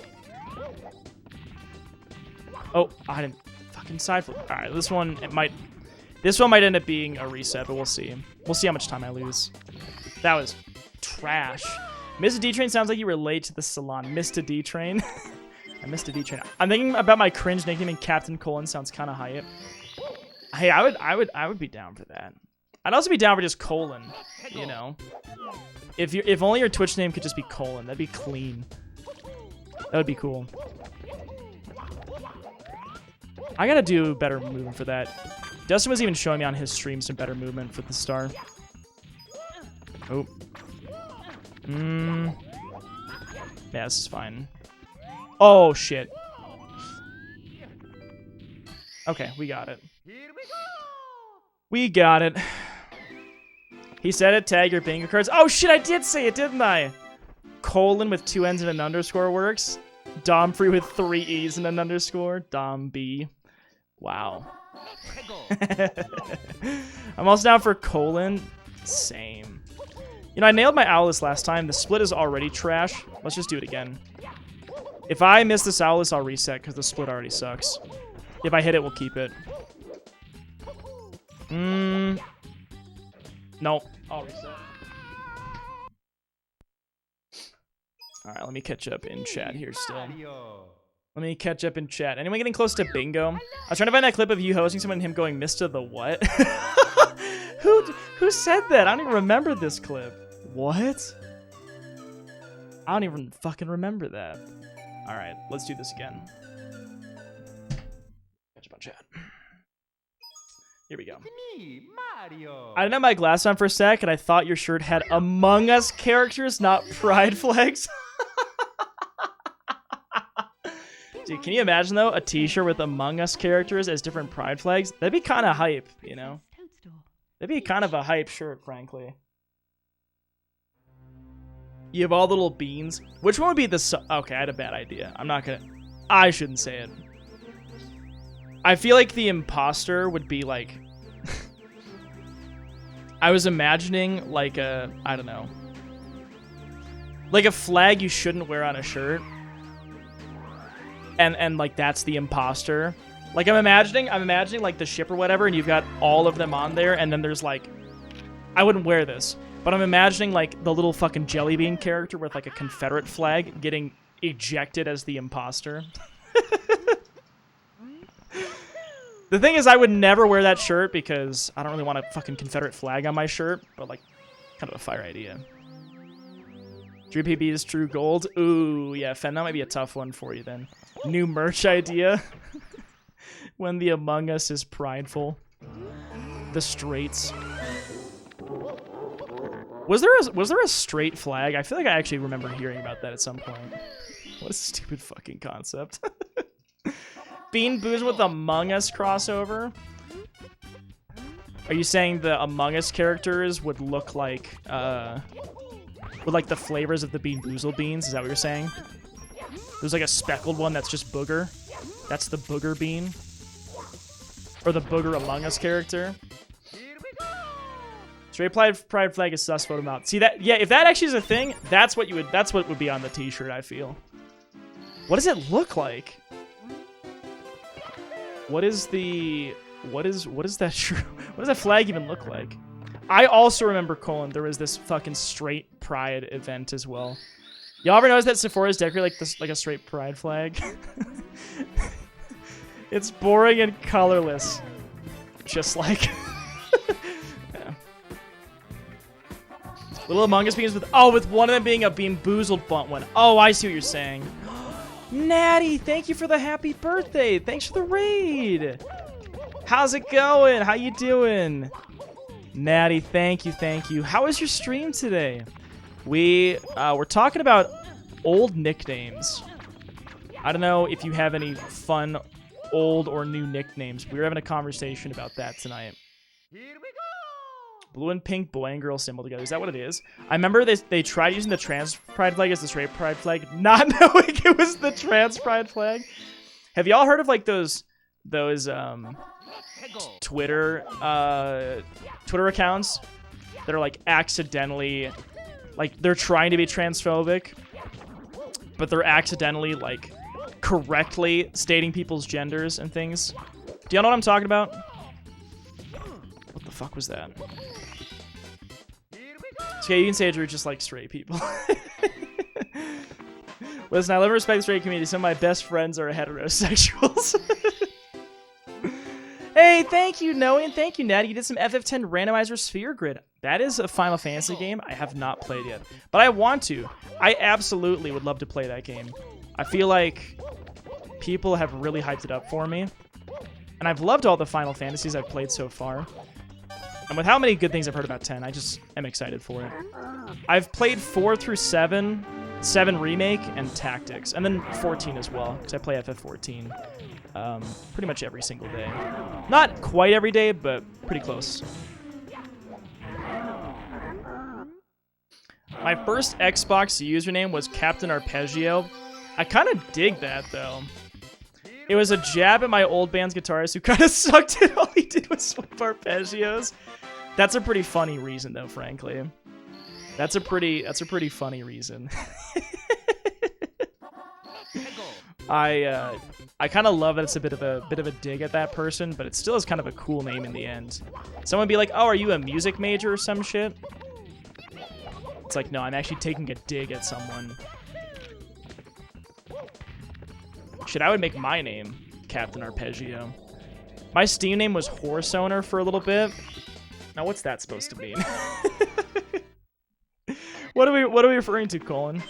Oh, I didn't fucking side flip. All right, this one might end up being a reset, but we'll see. We'll see how much time I lose. That was trash. Mr. D-Train sounds like you relate to the salon. Mr. D-Train. I missed a D-Train. I'm thinking about my cringe nickname, Captain Colon sounds kind of hype. Hey, I would be down for that. I'd also be down for just Colon, you know. If only your Twitch name could just be Colon, that'd be clean. That would be cool. I gotta do better movement for that. Dustin was even showing me on his stream some better movement for the star. Oh. Yeah, this is fine. Oh, shit. Okay, we got it. We got it. He said it, tag your bingo cards. Oh, shit, I did say it, didn't I? Colon with 2 N's and an underscore works. Dom free with 3 E's and an underscore. Dom B. Wow. I'm also down for Colon. Same. You know, I nailed my Owlus last time. The split is already trash. Let's just do it again. If I miss this Owlus, I'll reset because the split already sucks. If I hit it, we'll keep it. Nope. I'll reset. Alright, let me catch up in chat here still. Let me catch up in chat. Anyone getting close to bingo? I was trying to find that clip of you hosting someone and him going, Mr. the what? Who said that? I don't even remember this clip. What? I don't even fucking remember that. Alright, let's do this again. Catch up on chat. Here we go. Me, Mario. I didn't have my glass on for a sec, and I thought your shirt had Among Us characters, not Pride flags. Dude, can you imagine, though, a t-shirt with Among Us characters as different Pride flags? That'd be kind of hype, you know? That'd be kind of a hype shirt, frankly. You have all the little beans. Which one would be the... Okay, I had a bad idea. I'm not gonna... I shouldn't say it. I feel like the imposter would be, like... I was imagining, like, a... I don't know. Like a flag you shouldn't wear on a shirt. And like, that's the imposter. Like, I'm imagining, like, the ship or whatever, and you've got all of them on there, and then there's, like... I wouldn't wear this, but I'm imagining, like, the little fucking jelly bean character with, like, a Confederate flag getting ejected as the imposter. The thing is, I would never wear that shirt because I don't really want a fucking Confederate flag on my shirt, but, like, kind of a fire idea. 3PB is true gold. Ooh, yeah, Fen, that might be a tough one for you then. New merch idea. When the Among Us is prideful. The straights. Was there a straight flag? I feel like I actually remember hearing about that at some point. What a stupid fucking concept. Bean Boozled with Among Us crossover? Are you saying the Among Us characters would look like, with like the flavors of the Bean Boozled beans? Is that what you're saying? There's like a speckled one that's just booger. That's the booger bean. Or the booger Among Us character. Straight pride flag is sus, photo mount. See that? Yeah, if that actually is a thing, that's what would be on the t-shirt, I feel. What does it look like? What is that what does that flag even look like? I also remember, Colin, there was this fucking straight pride event as well. Y'all ever notice that Sephora's decorated like a straight pride flag? It's boring and colorless. Just like yeah. Little Among Us beans with one of them being a Bean Boozled bunt one. Oh, I see what you're saying. Natty, thank you for the happy birthday. Thanks for the raid. How's it going? How you doing? Natty, thank you. How was your stream today? We're talking about old nicknames. I don't know if you have any fun old or new nicknames. We were having a conversation about that tonight. Here we go! Blue and pink boy and girl symbol together. Is that what it is? I remember they tried using the trans pride flag as the straight pride flag, not knowing it was the trans pride flag. Have y'all heard of like those Twitter accounts that are like accidentally, like they're trying to be transphobic, but they're accidentally like correctly stating people's genders and things? Do y'all know what I'm talking about? What the fuck was that? So yeah, you can say we're just like straight people. Listen, I love and respect the straight community. Some of my best friends are heterosexuals. Hey, thank you, Noe, and thank you, Natty. You did some FF10 randomizer sphere grid. That is a Final Fantasy game I have not played yet, but I want to. I absolutely would love to play that game. I feel like people have really hyped it up for me, and I've loved all the Final Fantasies I've played so far. And with how many good things I've heard about 10, I just am excited for it. I've played 4 through 7, 7 Remake, and Tactics, and then 14 as well, because I play FF14 pretty much every single day. Not quite every day, but pretty close. My first Xbox username was Captain Arpeggio. I kind of dig that, though. It was a jab at my old band's guitarist who kind of sucked at all he did was swap arpeggios. That's a pretty funny reason, though, frankly. That's a pretty funny reason. I kind of love that it's a bit of a dig at that person, but it still is kind of a cool name in the end. Someone be like, "Oh, are you a music major or some shit?" It's like, no, I'm actually taking a dig at someone. Shit, I would make my name Captain Arpeggio. My Steam name was Horse Owner for a little bit. Now, what's that supposed to mean? What are we referring to, Colin?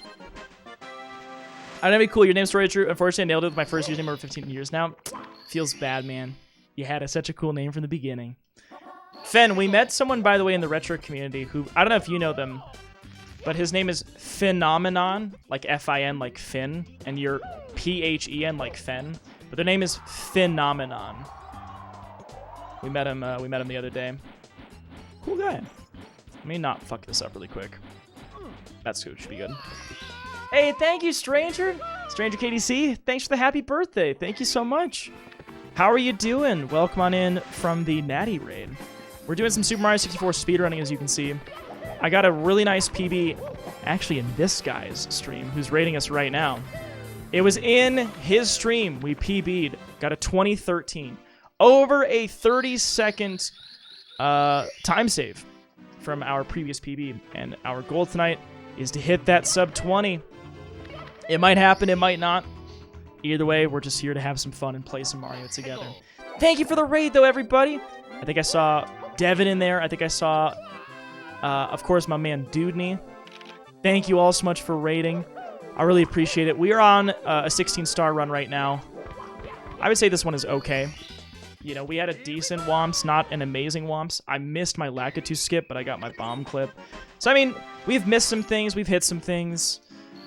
I don't know, cool. Your name's Story True. Unfortunately, I nailed it with my first username over 15 years now. Feels bad, man. You had such a cool name from the beginning. Fen, we met someone, by the way, in the retro community who, I don't know if you know them, but his name is Phenomenon, like F-I-N, like Finn, and you're P-H-E-N, like Fen, but their name is Phenomenon. We met him the other day. Cool guy. Let me not fuck this up really quick. That's good. Should be good. Hey, thank you, Stranger KDC. Thanks for the happy birthday. Thank you so much. How are you doing? Welcome on in from the Natty raid. We're doing some Super Mario 64 speedrunning, as you can see. I got a really nice PB, actually in this guy's stream, who's raiding us right now. It was in his stream. We PB'd. Got a 2013. Over a 30-second time save from our previous PB. And our goal tonight is to hit that sub 20. It might happen, it might not. Either way, we're just here to have some fun and play some Mario together. Thank you for the raid, though, everybody. I think I saw Devin in there. I think I saw, of course, my man Dudney. Thank you all so much for rating. I really appreciate it. We are on a 16-star run right now. I would say this one is okay. You know, we had a decent Womps, not an amazing Womps. I missed my Lakitu skip, but I got my bomb clip. So, I mean, we've missed some things, we've hit some things.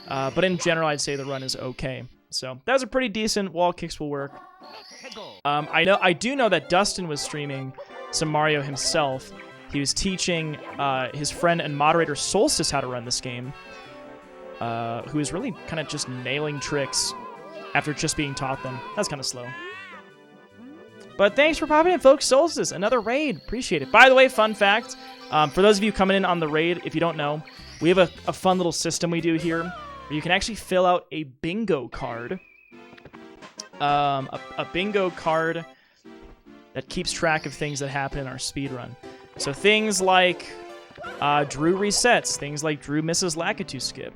But in general, I'd say the run is okay. So, that was a pretty decent wall kicks will work. I do know that Dustin was streaming some Mario himself. He was teaching his friend and moderator Solstice how to run this game. Who is really kind of just nailing tricks after just being taught them. That's kind of slow. But thanks for popping in, folks. Solstice, another raid. Appreciate it. By the way, fun fact, for those of you coming in on the raid, if you don't know, we have a fun little system we do here where you can actually fill out a bingo card. A bingo card that keeps track of things that happen in our speedrun. So things like Drew resets, things like Drew misses Lakitu skip,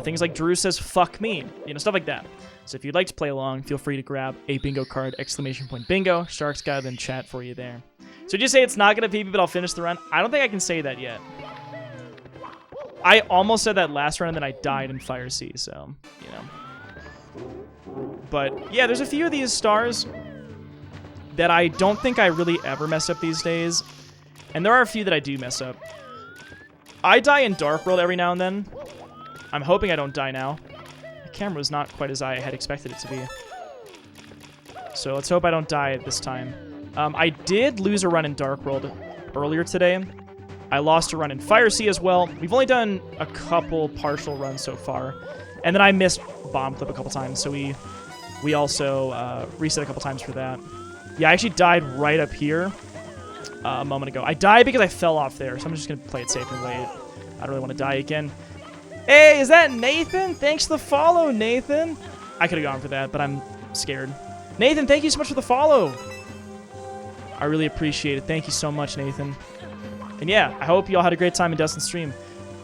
things like Drew says fuck me, you know, stuff like that. So if you'd like to play along, feel free to grab a bingo card, ! Bingo. Shark's got it in chat for you there. So just say it's not going to PB, but I'll finish the run. I don't think I can say that yet. I almost said that last run, and then I died in Fire Sea, so, you know. But, yeah, there's a few of these stars that I don't think I really ever mess up these days. And there are a few that I do mess up. I die in Dark World every now and then. I'm hoping I don't die now. The camera's not quite as I had expected it to be. So let's hope I don't die this time. I did lose a run in Dark World earlier today. I lost a run in Fire Sea as well. We've only done a couple partial runs so far. And then I missed Bomb Clip a couple times, so we also reset a couple times for that. Yeah, I actually died right up here a moment ago. I died because I fell off there, so I'm just going to play it safe and wait. I don't really want to die again. Hey, is that Nathan? Thanks for the follow, Nathan. I could have gone for that, but I'm scared. Nathan, thank you so much for the follow. I really appreciate it. Thank you so much, Nathan. And yeah, I hope you all had a great time in Dustin's stream.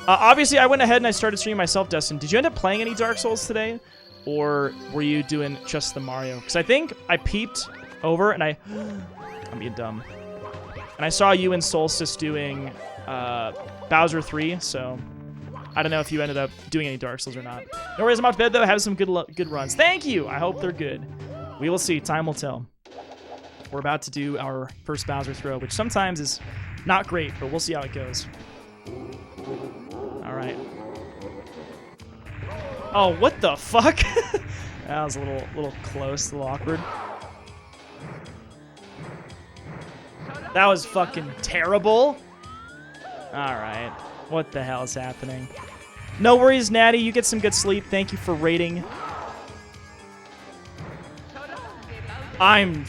Obviously, I went ahead and I started streaming myself, Dustin. Did you end up playing any Dark Souls today? Or were you doing just the Mario? Because I think I peeped over and I'm being dumb. And I saw you and Solstice doing Bowser 3, so I don't know if you ended up doing any Dark Souls or not. No worries, I'm off to bed though. Have some good runs. Thank you. I hope they're good. We will see. Time will tell. We're about to do our first Bowser throw, which sometimes is not great, but we'll see how it goes. All right. Oh, what the fuck? That was a little close, a little awkward. That was fucking terrible. All right. What the hell is happening? No worries, Natty. You get some good sleep. Thank you for rating. I'm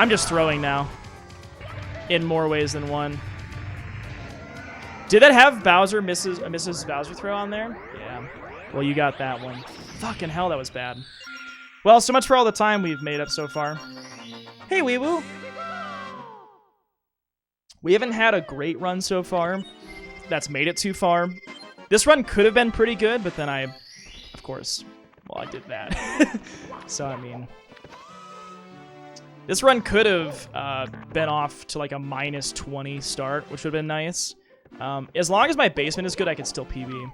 just throwing now. In more ways than one. Did that have Bowser misses Bowser throw on there? Yeah. Well, you got that one. Fucking hell, that was bad. Well, so much for all the time we've made up so far. Hey, Weewoo. We haven't had a great run so far. That's made it too far. This run could have been pretty good, but then of course, well, I did that. So, I mean, this run could have been off to like a -20 start, which would have been nice. As long as my basement is good, I could still PB.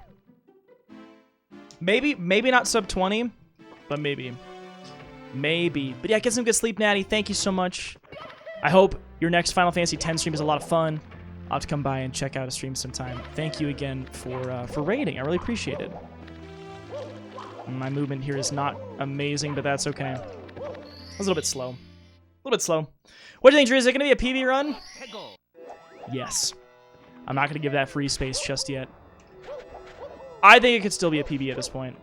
Maybe not sub 20, but maybe. But yeah, get some good sleep, Natty. Thank you so much. I hope your next Final Fantasy X stream is a lot of fun. I'll have to come by and check out a stream sometime. Thank you again for raiding. I really appreciate it. My movement here is not amazing, but that's okay. I was a little bit slow. What do you think, Drew? Is it going to be a PB run? Yes. I'm not going to give that free space just yet. I think it could still be a PB at this point.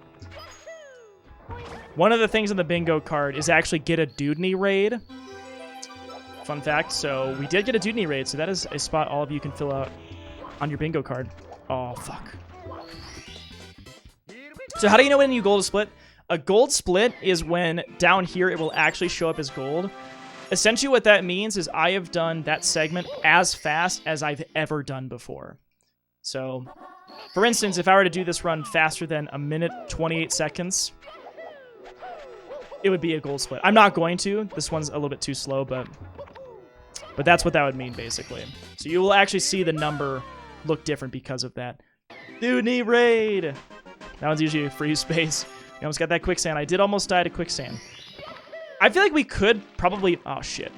One of the things on the bingo card is actually get a Dudney raid. Fun fact, so we did get a Dudney raid, so that is a spot all of you can fill out on your bingo card. Oh, fuck. So how do you know when you gold a split? A gold split is when down here it will actually show up as gold. Essentially what that means is I have done that segment as fast as I've ever done before. So, for instance, if I were to do this run faster than 1 minute 28 seconds, it would be a gold split. I'm not going to. This one's a little bit too slow, but But that's what that would mean, basically. So you will actually see the number look different because of that. Duty raid! That one's usually a free space. We almost got that quicksand. I did almost die to quicksand. I feel like we could probably... Oh, shit.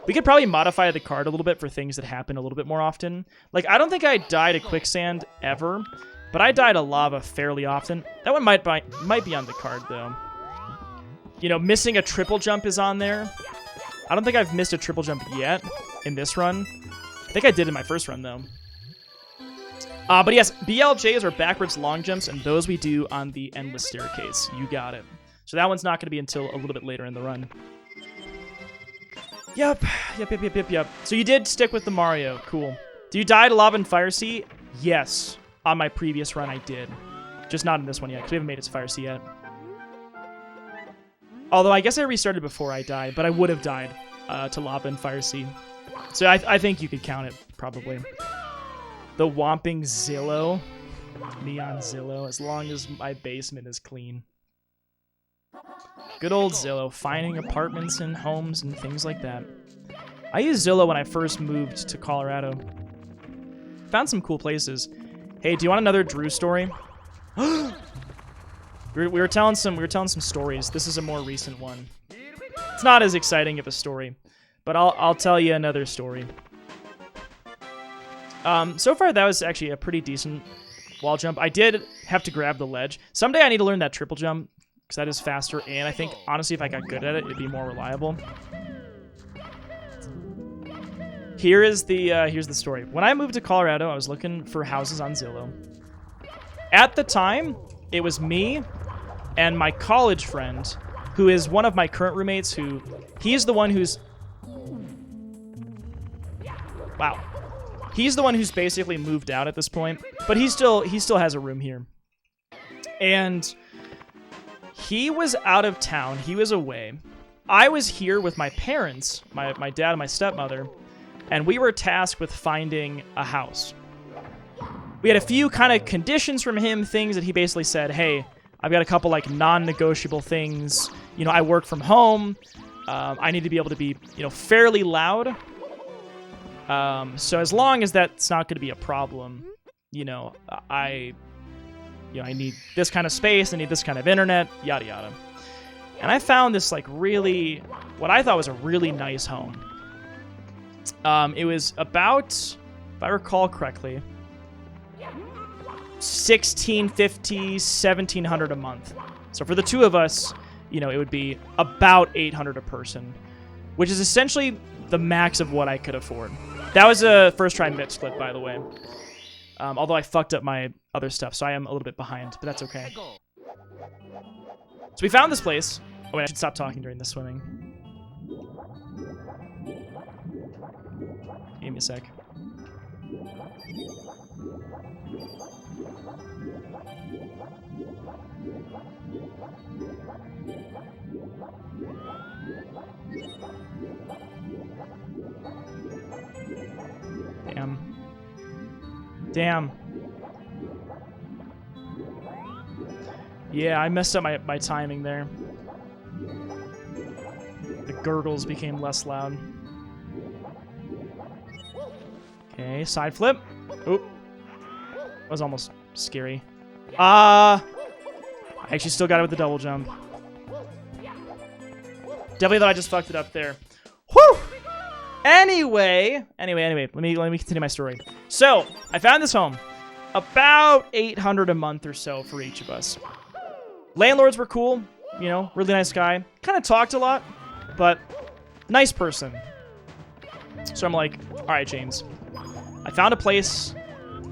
We could probably modify the card a little bit for things that happen a little bit more often. Like, I don't think I die to quicksand ever, but I die to lava fairly often. That one might be on the card, though. You know, missing a triple jump is on there. I don't think I've missed a triple jump yet in this run. I think I did in my first run, though. But yes, BLJs are backwards long jumps, and those we do on the Endless Staircase. You got it. So that one's not going to be until a little bit later in the run. Yep. So you did stick with the Mario. Cool. Do you die to Lava and Fire Sea? Yes. On my previous run, I did. Just not in this one yet, because we haven't made it to Fire Sea yet. Although I guess I restarted before I died, but I would have died to Lava and Fire Sea. So I think you could count it, probably. The Whomping Zillow. Neon Zillow, as long as my basement is clean. Good old Zillow, finding apartments and homes and things like that. I used Zillow when I first moved to Colorado. Found some cool places. Hey, do you want another Drew story? we were telling some stories. This is a more recent one. It's not as exciting of a story, but I'll tell you another story. So far that was actually a pretty decent wall jump. I did have to grab the ledge. Someday I need to learn that triple jump, because that is faster, and I think, honestly, if I got good at it, it'd be more reliable. Here's the story. When I moved to Colorado, I was looking for houses on Zillow. At the time, it was me and my college friend, who is one of my current roommates, he's the one who's... Wow. He's the one who's basically moved out at this point, but he still has a room here. And he was out of town. He was away. I was here with my parents, my dad and my stepmother, and we were tasked with finding a house. We had a few kind of conditions from him, things that he basically said, hey, I've got a couple like non-negotiable things. You know, I work from home. I need to be able to be, you know, fairly loud. So as long as that's not going to be a problem, you know, I need this kind of space, I need this kind of internet, yada yada. And I found this like really, what I thought was a really nice home. It was about, if I recall correctly, $1,650, $1,700 a month. So for the two of us, you know, it would be about $800 a person, which is essentially the max of what I could afford. That was a first try mid split, by the way. Although I fucked up my other stuff, so I am a little bit behind, but that's okay. So we found this place. Oh wait, I should stop talking during the swimming. Give me a sec. Damn. Yeah, I messed up my timing there. The gurgles became less loud. Okay, side flip. Oop. That was almost scary. I actually still got it with the double jump. Definitely thought I just fucked it up there. Whew! Anyway, let me continue my story. So, I found this home. About $800 a month or so for each of us. Landlords were cool, you know, really nice guy. Kind of talked a lot, but nice person. So I'm like, all right, James. I found a place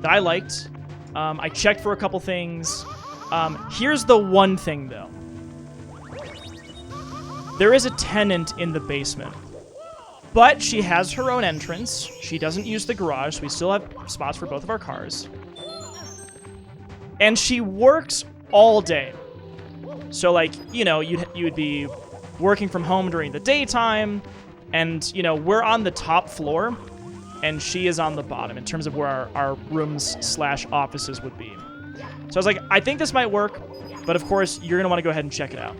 that I liked. I checked for a couple things. Here's the one thing, though. There is a tenant in the basement. But she has her own entrance. She doesn't use the garage, so we still have spots for both of our cars. And she works all day. So, like, you know, you would be working from home during the daytime, and, you know, we're on the top floor, and she is on the bottom in terms of where our rooms / offices would be. So I was like, I think this might work, but of course, you're going to want to go ahead and check it out.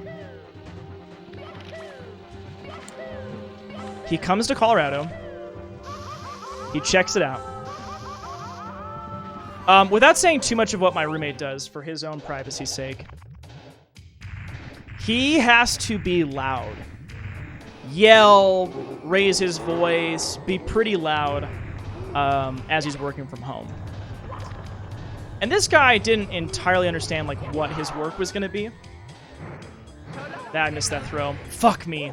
He comes to Colorado. He checks it out. Without saying too much of what my roommate does for his own privacy's sake, he has to be loud. Yell, raise his voice, be pretty loud as he's working from home. And this guy didn't entirely understand like what his work was going to be. I missed that throw. Fuck me.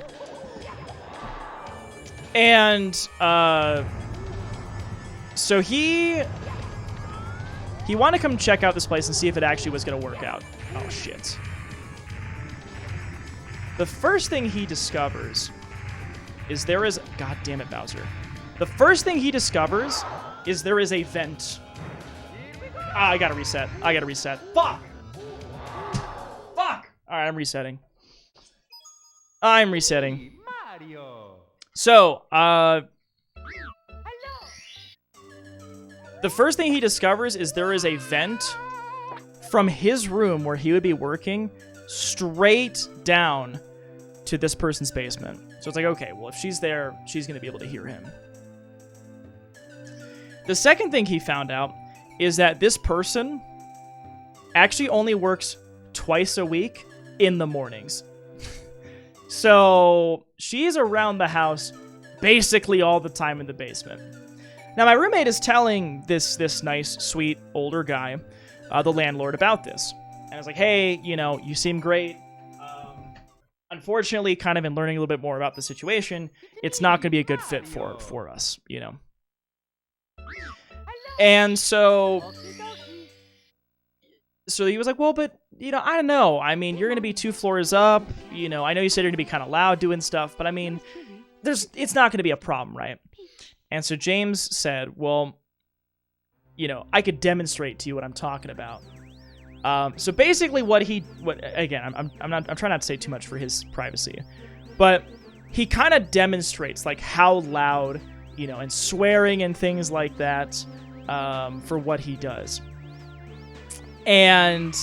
And so he wanted to come check out this place and see if it actually was going to work out. Oh, shit. The first thing he discovers is there is... God damn it, Bowser. The first thing he discovers is there is a vent. I gotta reset. Fuck! Fuck! Alright, I'm resetting. So, the first thing he discovers is there is a vent from his room where he would be working straight down to this person's basement. So it's like, okay, well, if she's there, she's going to be able to hear him. The second thing he found out is that this person actually only works twice a week in the mornings. So she's around the house basically all the time in the basement. Now, my roommate is telling this nice, sweet, older guy, the landlord, about this. And I was like, hey, you seem great. Unfortunately, kind of in learning a little bit more about the situation, it's not going to be a good fit for us, And so he was like, well, but, I don't know. I mean, you're going to be 2 floors up. I know you said you're going to be kind of loud doing stuff, but I mean, it's not going to be a problem, right? And so James said, well, I could demonstrate to you what I'm talking about. So basically again, I'm trying not to say too much for his privacy, but he kind of demonstrates like how loud, and swearing and things like that, for what he does. And,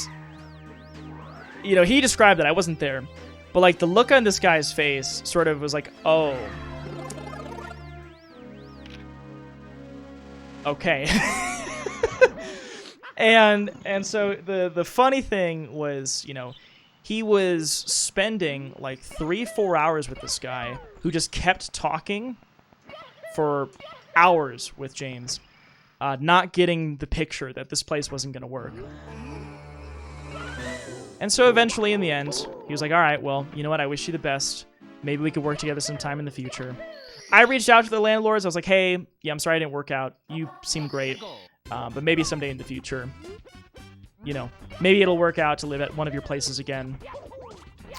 he described it. I wasn't there, but like the look on this guy's face sort of was like, oh, okay. And so the funny thing was, he was spending like 3-4 hours with this guy who just kept talking for hours with James, not getting the picture that this place wasn't going to work. And so eventually in the end, he was like, all right, well, you know what? I wish you the best. Maybe we could work together sometime in the future. I reached out to the landlords. I was like, hey, yeah, I'm sorry I didn't work out. You seem great. But maybe someday in the future, maybe it'll work out to live at one of your places again.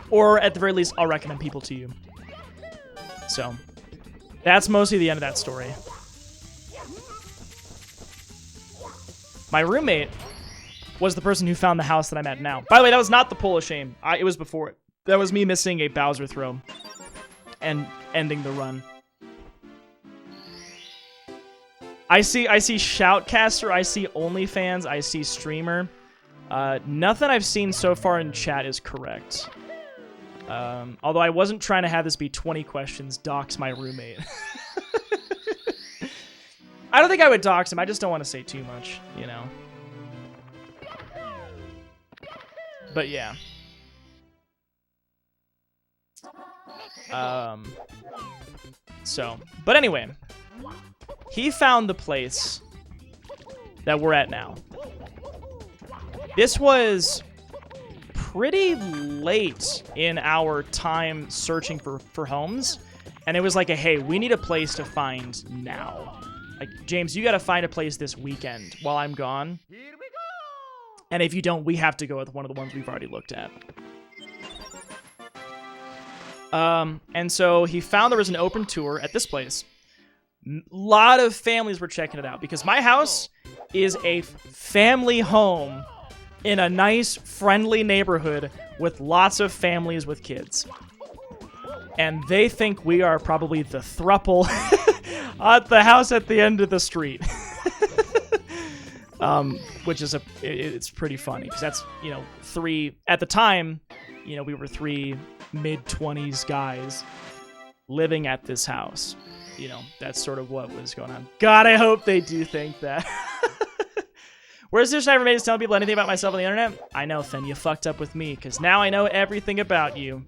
Or at the very least, I'll recommend people to you. So that's mostly the end of that story. My roommate was the person who found the house that I'm at now. By the way, that was not the pull of shame. It was before it. That was me missing a Bowser throw and ending the run. I see Shoutcaster, I see OnlyFans, I see Streamer. Nothing I've seen so far in chat is correct. Although I wasn't trying to have this be 20 questions, dox my roommate. I don't think I would dox him, I just don't want to say too much, But yeah. But anyway. He found the place that we're at now. This was pretty late in our time searching for homes. And it was like, hey, we need a place to find now. Like, James, you got to find a place this weekend while I'm gone. And if you don't, we have to go with one of the ones we've already looked at. And so he found there was an open tour at this place. A lot of families were checking it out because my house is a family home in a nice, friendly neighborhood with lots of families with kids. And they think we are probably the throuple at the house at the end of the street. Which is it's pretty funny because that's, 3, at the time, we were 3 mid-20s guys living at this house. you know, that's sort of what was going on. God, I hope they do think that. Where's this I ever made us tell people anything about myself on the internet? I know, Finn, you fucked up with me, because now I know everything about you.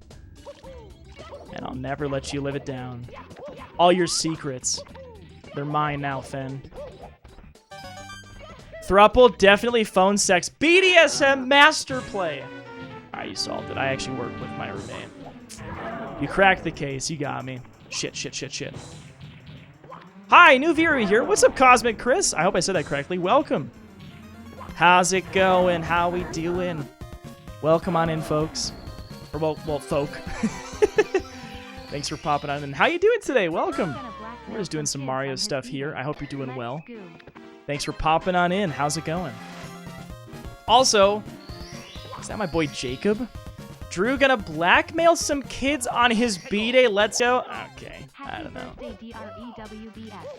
And I'll never let you live it down. All your secrets, they're mine now, Finn. Thruple, definitely phone sex. BDSM master play. Alright, you solved it. I actually worked with my roommate. You cracked the case. You got me. Shit, shit, shit, shit. Hi, new viewer here. What's up, Cosmic Chris? I hope I said that correctly. Welcome. How's it going? How we doing? Welcome on in, folks. Or, well, folk. Thanks for popping on in. How you doing today? Welcome. We're just doing some Mario stuff here. I hope you're doing well. Thanks for popping on in. How's it going? Also, is that my boy Jacob? Drew gonna blackmail some kids on his B-Day? Let's go. Okay, I don't know.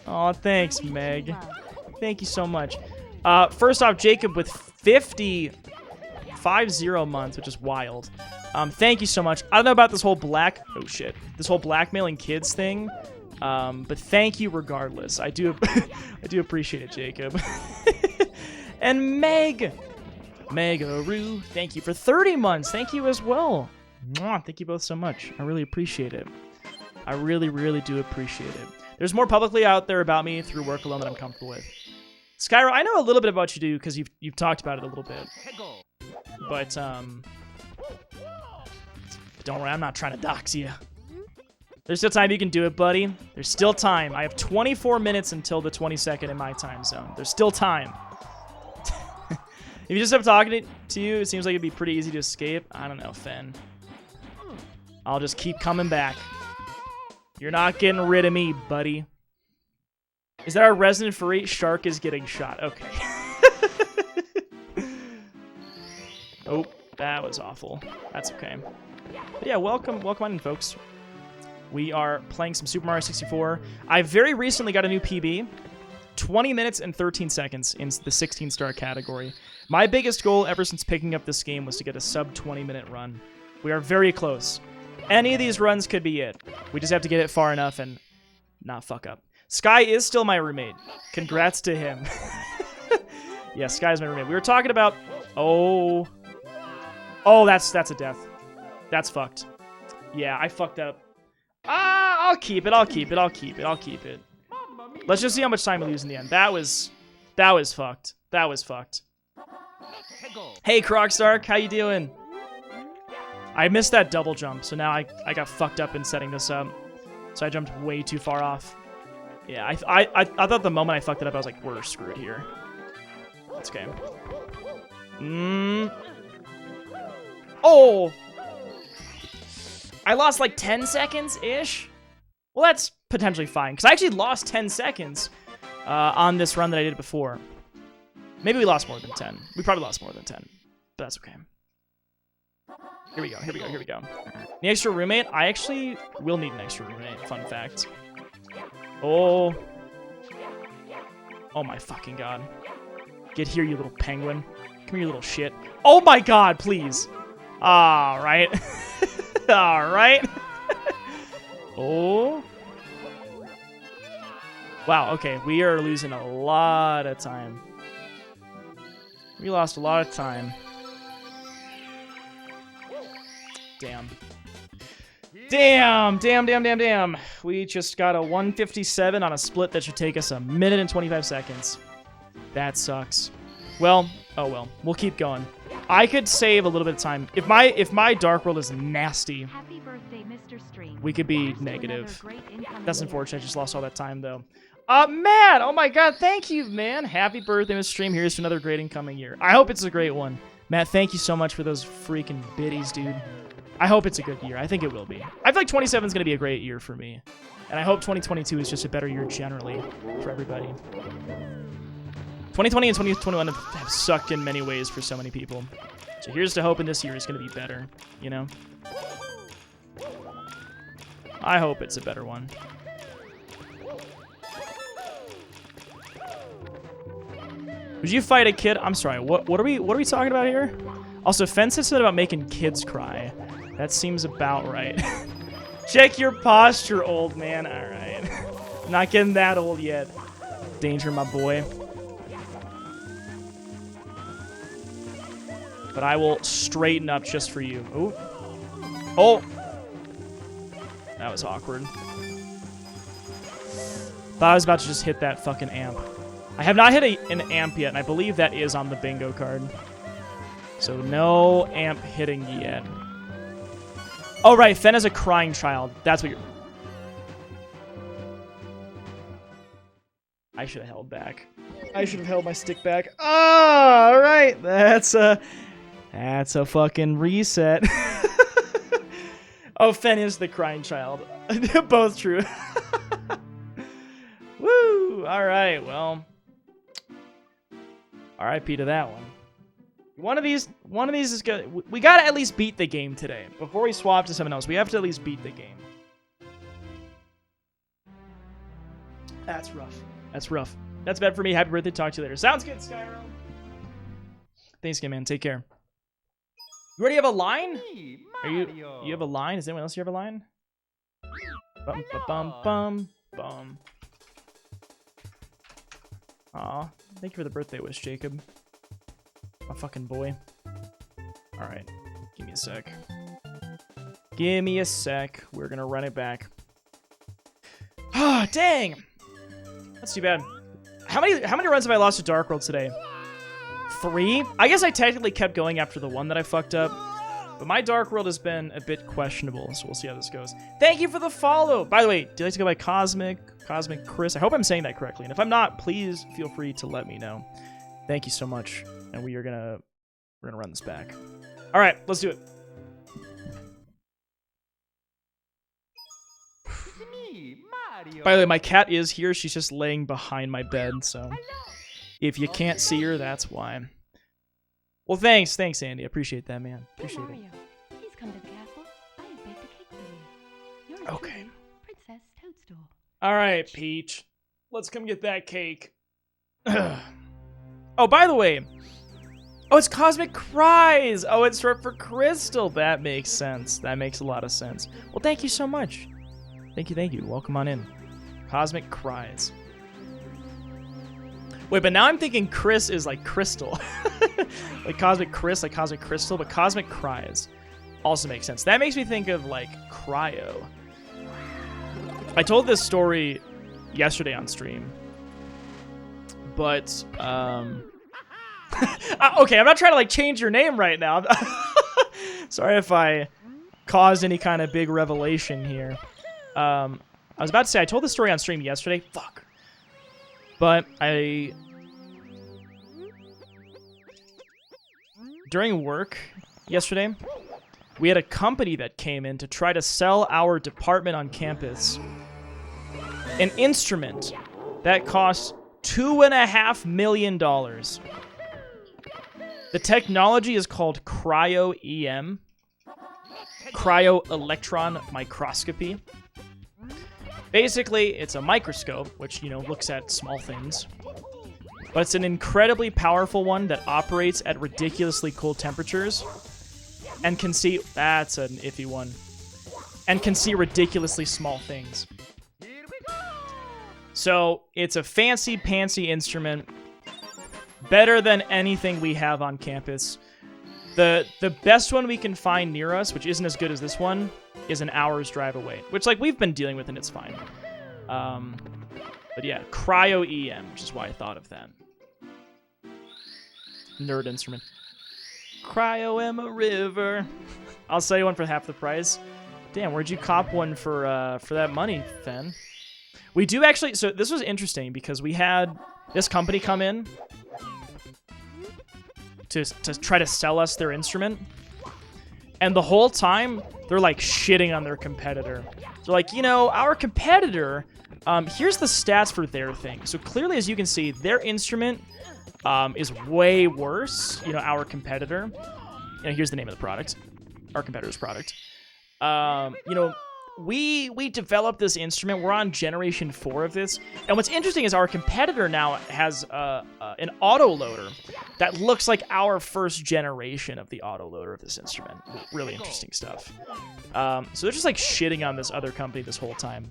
Oh, thanks, Meg. Thank you so much. First off, Jacob with 50 months, which is wild. Thank you so much. I don't know about this whole this whole blackmailing kids thing. But thank you regardless. I do appreciate it, Jacob. And Megaroo, thank you for 30 months. Thank you as well. Mwah, thank you both so much. I really appreciate it. I really, really do appreciate it. There's more publicly out there about me through work alone that I'm comfortable with. Skyro, I know a little bit about you, dude, because you've talked about it a little bit. But don't worry, I'm not trying to dox you. There's still time you can do it, buddy. There's still time. I have 24 minutes until the 22nd in my time zone. There's still time. If you just stop talking to you, it seems like it'd be pretty easy to escape. I don't know, Finn. I'll just keep coming back. You're not getting rid of me, buddy. Is that our resident furry? Shark is getting shot. Okay. Oh, that was awful. That's okay. But yeah, welcome on in, folks. We are playing some Super Mario 64. I very recently got a new PB. 20 minutes and 13 seconds in the 16-star category. My biggest goal ever since picking up this game was to get a sub 20-minute run. We are very close. Any of these runs could be it. We just have to get it far enough and not fuck up. Sky is still my roommate. Congrats to him. Yeah, Sky's my roommate. We were talking about... Oh, that's a death. That's fucked. Yeah, I fucked up. I'll keep it. Let's just see how much time we lose in the end. That was fucked. That was fucked. Hey, Crocstark, how you doing? I missed that double jump, so now I got fucked up in setting this up. So I jumped way too far off. Yeah, I thought the moment I fucked it up, I was like, we're screwed here. That's okay. Oh! I lost like 10 seconds-ish? Well, that's potentially fine, because I actually lost 10 seconds on this run that I did before. Maybe we lost more than 10. We probably lost more than 10, but that's okay. Here we go. The extra roommate? I actually will need an extra roommate, fun fact. Oh my fucking god. Get here, you little penguin. Come here, you little shit. Oh my god, please. Alright. Alright. Oh. Wow, okay. We are losing a lot of time. We lost a lot of time. Damn. Damn. We just got a 157 on a split that should take us a minute and 25 seconds. That sucks. Well, oh well. We'll keep going. I could save a little bit of time. If my Dark World is nasty, Happy birthday, Mr. Stream. we could be negative. That's unfortunate. I just lost all that time, though. Matt! Oh my god, thank you, man. Happy birthday, Mr. Stream. Here's to another great incoming year. I hope it's a great one. Matt, thank you so much for those freaking biddies, dude. I hope it's a good year. I think it will be. I feel like 27 is going to be a great year for me. And I hope 2022 is just a better year generally for everybody. 2020 and 2021 have sucked in many ways for so many people. So here's to hoping this year is going to be better, you know? I hope it's a better one. Would you fight a kid? I'm sorry, what are we talking about here? Also, Fence said something about making kids cry. That seems about right. Check your posture, old man. All right. Not getting that old yet. Danger, my boy. But I will straighten up just for you. Ooh. Oh! That was awkward. Thought I was about to just hit that fucking amp. I have not hit an amp yet, and I believe that is on the bingo card. So no amp hitting yet. Oh, right. Fen is a crying child. That's what you're... I should have held back. I should have held my stick back. Oh, all right. That's a fucking reset. Oh, Fen is the crying child. Both true. Woo! All right, well. RIP to that one. One of these is good. We gotta at least beat the game today. Before we swap to someone else, we have to at least beat the game. That's rough. That's rough. That's bad for me. Happy birthday. Talk to you later. Sounds good, Skyrim. Thanks again, man. Take care. You already have a line? You have a line? Is anyone else here have a line? Bum, bum, bum, bum. Aw, thank you for the birthday wish, Jacob. My fucking boy. Alright, give me a sec. Give me a sec. We're gonna run it back. Ah, dang! That's too bad. How many runs have I lost to Dark World today? 3? I guess I technically kept going after the one that I fucked up. But my Dark World has been a bit questionable, so we'll see how this goes. Thank you for the follow! By the way, do you like to go by Cosmic Chris? I hope I'm saying that correctly. And if I'm not, please feel free to let me know. Thank you so much. And we're gonna run this back. Alright, let's do it. By the way, my cat is here. She's just laying behind my bed, so if you can't see her, that's why. Well, thanks, Andy. I appreciate that, man. Appreciate it. Please come to the castle. I have baked a cake for you. Yours Okay. truly, Princess Toadstool. All right, Peach. Let's come get that cake. Oh, by the way. Oh, it's Cosmic Cries. Oh, it's short for Crystal. That makes sense. That makes a lot of sense. Well, thank you so much. Thank you. Welcome on in. Cosmic Cries. Wait, but now I'm thinking Chris is like Crystal. Like Cosmic Chris, like Cosmic Crystal, but Cosmic Cries also makes sense. That makes me think of like Cryo. I told this story yesterday on stream. But, okay, I'm not trying to like change your name right now. Sorry if I caused any kind of big revelation here. I was about to say, I told this story on stream yesterday. Fuck. But during work yesterday, we had a company that came in to try to sell our department on campus an instrument that cost $2.5 million. The technology is called cryo-EM, cryo-electron microscopy. Basically, it's a microscope, which, looks at small things. But it's an incredibly powerful one that operates at ridiculously cold temperatures and can see... That's an iffy one. And can see ridiculously small things. So, it's a fancy-pantsy instrument. Better than anything we have on campus. The best one we can find near us, which isn't as good as this one, is an hour's drive away. Which, we've been dealing with and it's fine. But yeah, cryo-EM, which is why I thought of that. Nerd instrument. Cryo-Emma River. I'll sell you one for half the price. Damn, where'd you cop one for that money, Fen? We do actually... So this was interesting because we had this company come in to try to sell us their instrument. And the whole time, they're shitting on their competitor. They're like, our competitor, here's the stats for their thing. So clearly, as you can see, their instrument is way worse. Our competitor. Here's the name of the product. Our competitor's product. We developed this instrument. We're on generation 4 of this. And what's interesting is our competitor now has an autoloader that looks like our first generation of the autoloader of this instrument. Really interesting stuff. So they're just shitting on this other company this whole time.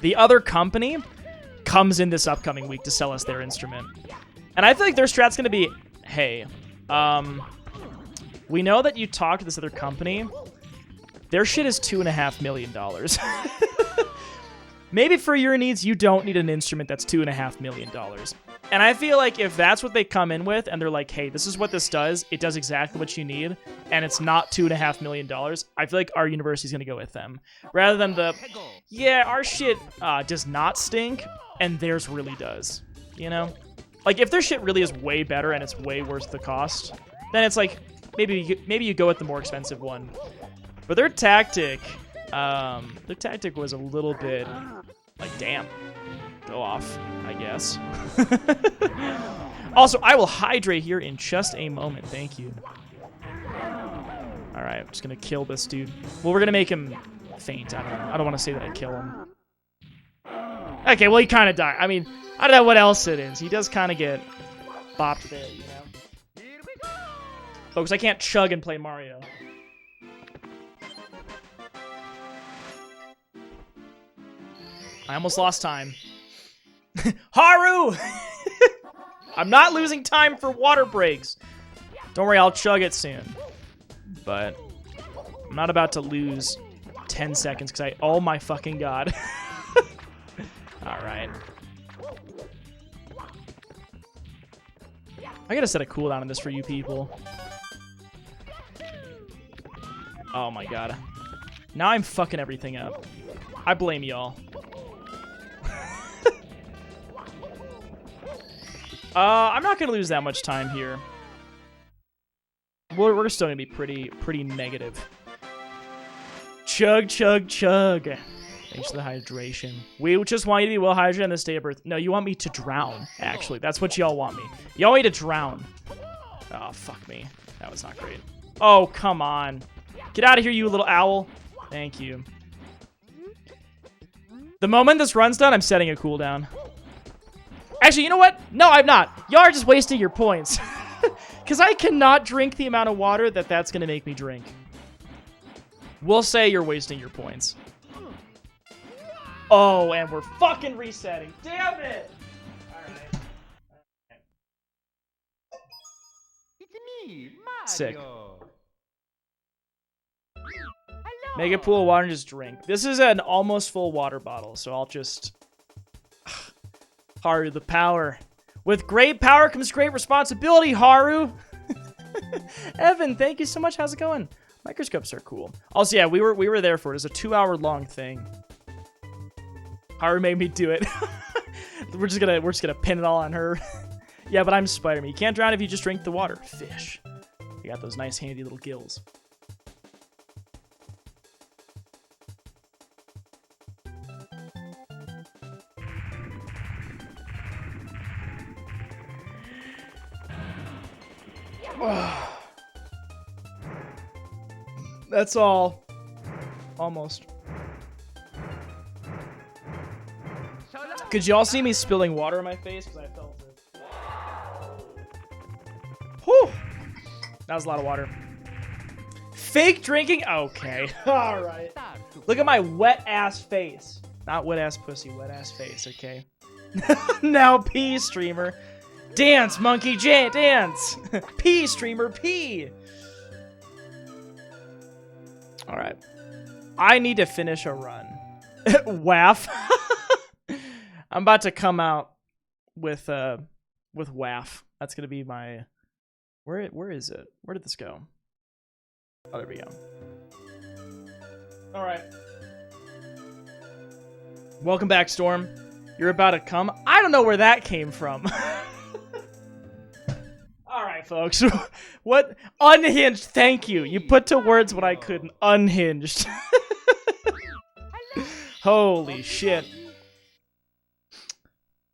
The other company comes in this upcoming week to sell us their instrument. And I feel like their strat's going to be, hey, we know that you talked to this other company. Their shit is $2.5 million. Maybe for your needs, you don't need an instrument that's $2.5 million. And I feel like if that's what they come in with, and they're like, hey, this is what this does, it does exactly what you need, and it's not $2.5 million, I feel like our university's going to go with them. Rather than the, yeah, our shit does not stink, and theirs really does. You know? Like, if their shit really is way better and it's way worth the cost, then it's like, maybe you go with the more expensive one. But their tactic was a little bit like, damn, go off, I guess. Also, I will hydrate here in just a moment. Thank you. All right, I'm just gonna kill this dude. Well, we're gonna make him faint. I don't want to say that I kill him. Okay, well, he kind of died. I mean, I don't know what else it is. He does kind of get bopped there, you know. Folks, I can't chug and play Mario. I almost lost time. Haru! I'm not losing time for water breaks. Don't worry, I'll chug it soon. But I'm not about to lose 10 seconds because oh my fucking god. Alright. I gotta set a cooldown on this for you people. Oh my god. Now I'm fucking everything up. I blame y'all. I'm not gonna lose that much time here. We're still gonna be pretty negative. Chug, chug, chug. Thanks for the hydration. We just want you to be well hydrated on this day of birth. No, you want me to drown, actually. That's what y'all want me. Y'all want me to drown. Oh, fuck me. That was not great. Oh, come on. Get out of here, you little owl. Thank you. The moment this run's done, I'm setting a cooldown. Actually, you know what? No, I'm not. Y'all are just wasting your points. Because I cannot drink the amount of water that's going to make me drink. We'll say you're wasting your points. Oh, and we're fucking resetting. Damn it! Alright. It's me, Mario. Sick. Make a pool of water and just drink. This is an almost full water bottle, so I'll just... Haru, the power. With great power comes great responsibility, Haru! Evan, thank you so much. How's it going? Microscopes are cool. Also, yeah, we were there for it. It's a 2-hour-long thing. Haru made me do it. we're just gonna pin it all on her. Yeah, but I'm Spider-Man. You can't drown if you just drink the water. Fish. You got those nice handy little gills. That's all. Almost. Could y'all see me spilling water on my face? Because I felt it. Whew. That was a lot of water. Fake drinking? Okay. Alright. Look at my wet-ass face. Not wet-ass pussy, wet-ass face, okay? Now pee, streamer. Dance, monkey, dance! Pee, streamer, pee! Alright. I need to finish a run. WAF. I'm about to come out with WAF. That's gonna be my... Where is it? Where did this go? Oh, there we go. Alright. Welcome back, Storm. You're about to come. I don't know where that came from. Alright, folks. What? Unhinged. Thank you. You put to words what I couldn't. Unhinged. Holy shit.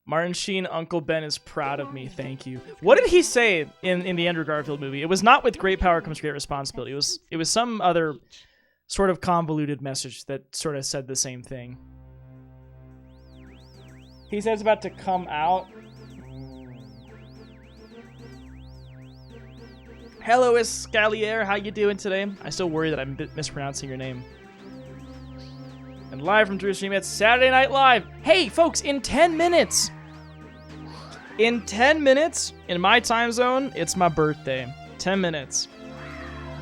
Martin Sheen, Uncle Ben is proud of me. Thank you. What did he say in the Andrew Garfield movie? It was not with great power comes great responsibility. It was some other sort of convoluted message that sort of said the same thing. He says about to come out. Hello, Escalier. How you doing today? I still worry that I'm mispronouncing your name. And And live from Drew Stream, it's Saturday Night Live. Hey, folks, in 10 minutes. In 10 minutes, in my time zone, it's my birthday. 10 minutes.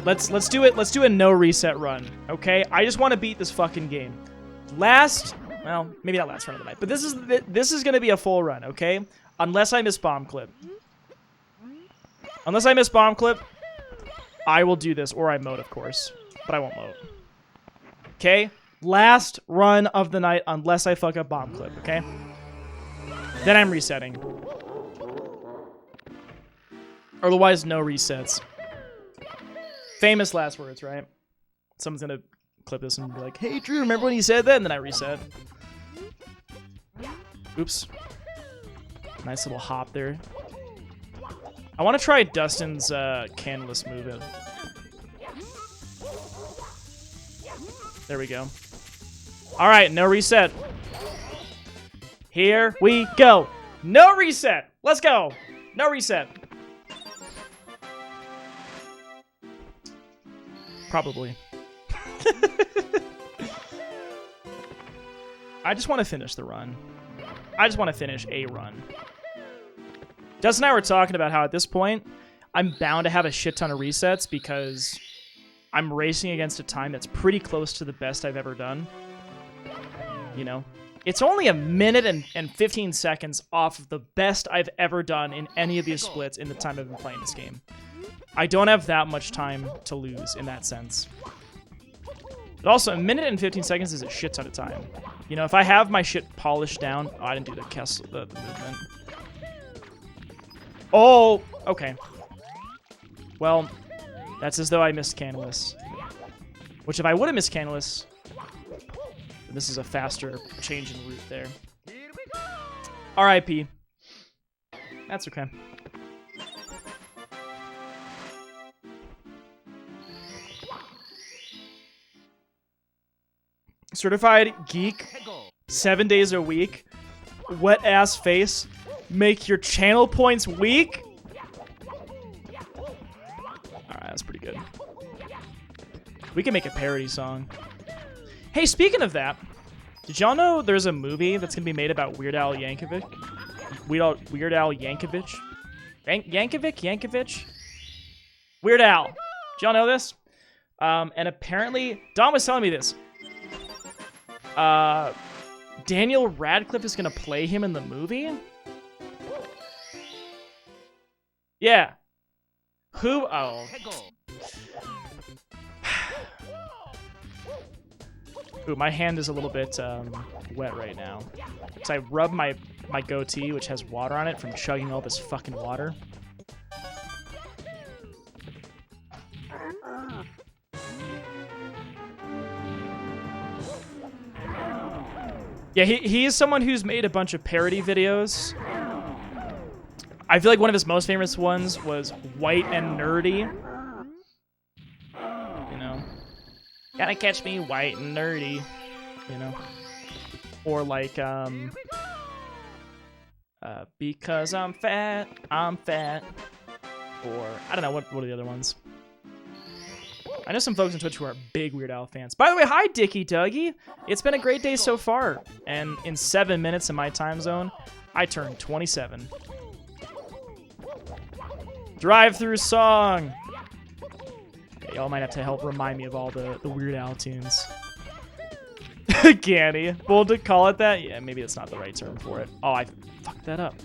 Let's do it. Let's do a no reset run, okay? I just want to beat this fucking game. Well, maybe not last run of the night, but this is going to be a full run, okay? Unless I miss bomb clip. Unless I miss bomb clip, I will do this, or I moat, of course, but I won't moat. Okay? Last run of the night, unless I fuck up bomb clip, okay? Then I'm resetting. Otherwise, no resets. Famous last words, right? Someone's gonna clip this and be like, hey, Drew, remember when you said that? And then I reset. Oops. Nice little hop there. I want to try Dustin's canvas move. There we go. All right, no reset. Here we go. No reset. Let's go. No reset. Probably. I just want to finish the run. I just want to finish a run. Dustin and I were talking about how at this point, I'm bound to have a shit ton of resets because I'm racing against a time that's pretty close to the best I've ever done. You know? It's only a minute and 15 seconds off of the best I've ever done in any of these splits in the time I've been playing this game. I don't have that much time to lose in that sense. But also, a minute and 15 seconds is a shit ton of time. You know, if I have my shit polished down... Oh, I didn't do the movement. Oh, okay. Well, that's as though I missed Canalus. Which, if I would have missed Canalus, this is a faster change in route there. RIP. That's okay. Certified geek, 7 days a week, wet ass face, make your channel points weak. Alright, that's pretty good. We can make a parody song. Hey, speaking of that, did y'all know there's a movie that's gonna be made about Weird Al Yankovic? Weird Al Yankovic? Yankovic? Weird Al. Did y'all know this? And apparently, Don was telling me this. Daniel Radcliffe is gonna play him in the movie? Yeah. Who? Oh. Ooh, my hand is a little bit wet right now. So I rub my goatee, which has water on it, from chugging all this fucking water. Yeah, he is someone who's made a bunch of parody videos. I feel like one of his most famous ones was White and Nerdy. You know? Gotta catch me white and nerdy. You know? Or like, because I'm fat. Or, I don't know, what are the other ones? I know some folks on Twitch who are big Weird Al fans. By the way, hi, Dicky Dougie. It's been a great day so far. And in 7 minutes in my time zone, I turned 27. Drive-through song. Okay, y'all might have to help remind me of all the Weird Al tunes. Ganny. Bold to call it that? Yeah, maybe that's not the right term for it. Oh, I fucked that up.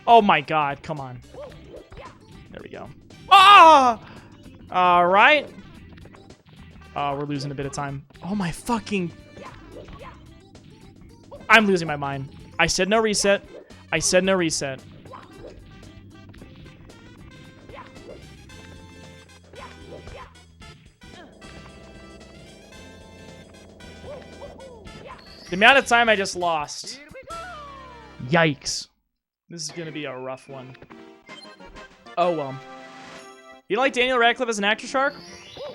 Oh my god, come on. There we go. Ah! Alright. Oh, we're losing a bit of time. Oh my fucking... I'm losing my mind. I said no reset. I said no reset. The amount of time I just lost. Yikes. This is going to be a rough one. Oh, well. You don't like Daniel Radcliffe as an actor, Shark?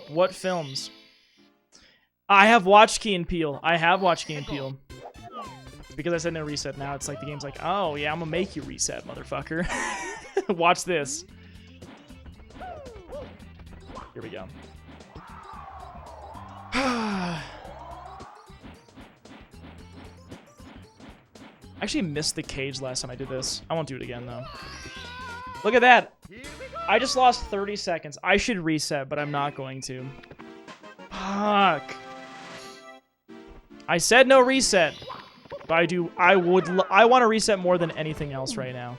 What films? I have watched Key and Peele. Because I said no reset now, it's like the game's like, oh, yeah, I'm going to make you reset, motherfucker. Watch this. Here we go. actually missed the cage last time I did this. I won't do it again, though. Look at that. I just lost 30 seconds. I should reset, but I'm not going to. Fuck. I said no reset. But I want to reset more than anything else right now.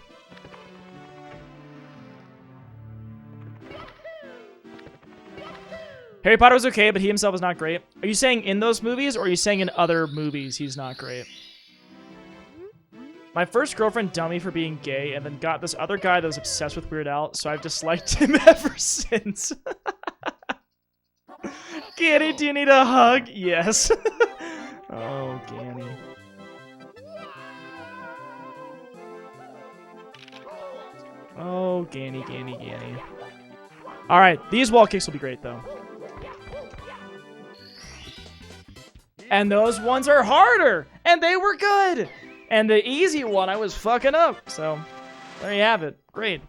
Harry Potter was okay, but he himself was not great. Are you saying in those movies, or are you saying in other movies he's not great? My first girlfriend dumped me for being gay, and then got this other guy that was obsessed with Weird Al, so I've disliked him ever since. Ganny, do you need a hug? Yes. Oh, Ganny. Oh, Ganny, Ganny, Ganny. All right, these wall kicks will be great, though. And those ones are harder, and they were good. And the easy one, I was fucking up. So, there you have it. Great.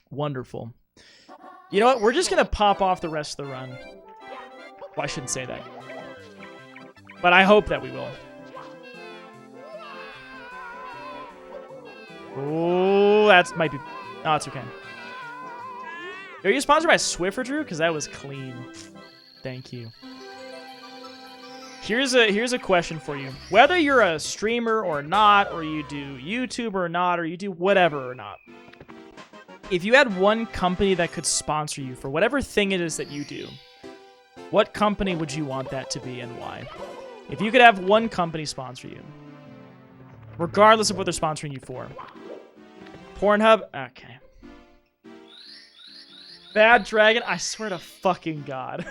Wonderful. You know what? We're just going to pop off the rest of the run. Well, I shouldn't say that. But I hope that we will. Oh, that might be... Oh, it's okay. Are you sponsored by Swiffer, Drew? Because that was clean. Thank you. Here's a question for you. Whether you're a streamer or not, or you do YouTube or not, or you do whatever or not. If you had one company that could sponsor you for whatever thing it is that you do, what company would you want that to be and why? If you could have one company sponsor you, regardless of what they're sponsoring you for. Pornhub? Okay. Bad Dragon? I swear to fucking God.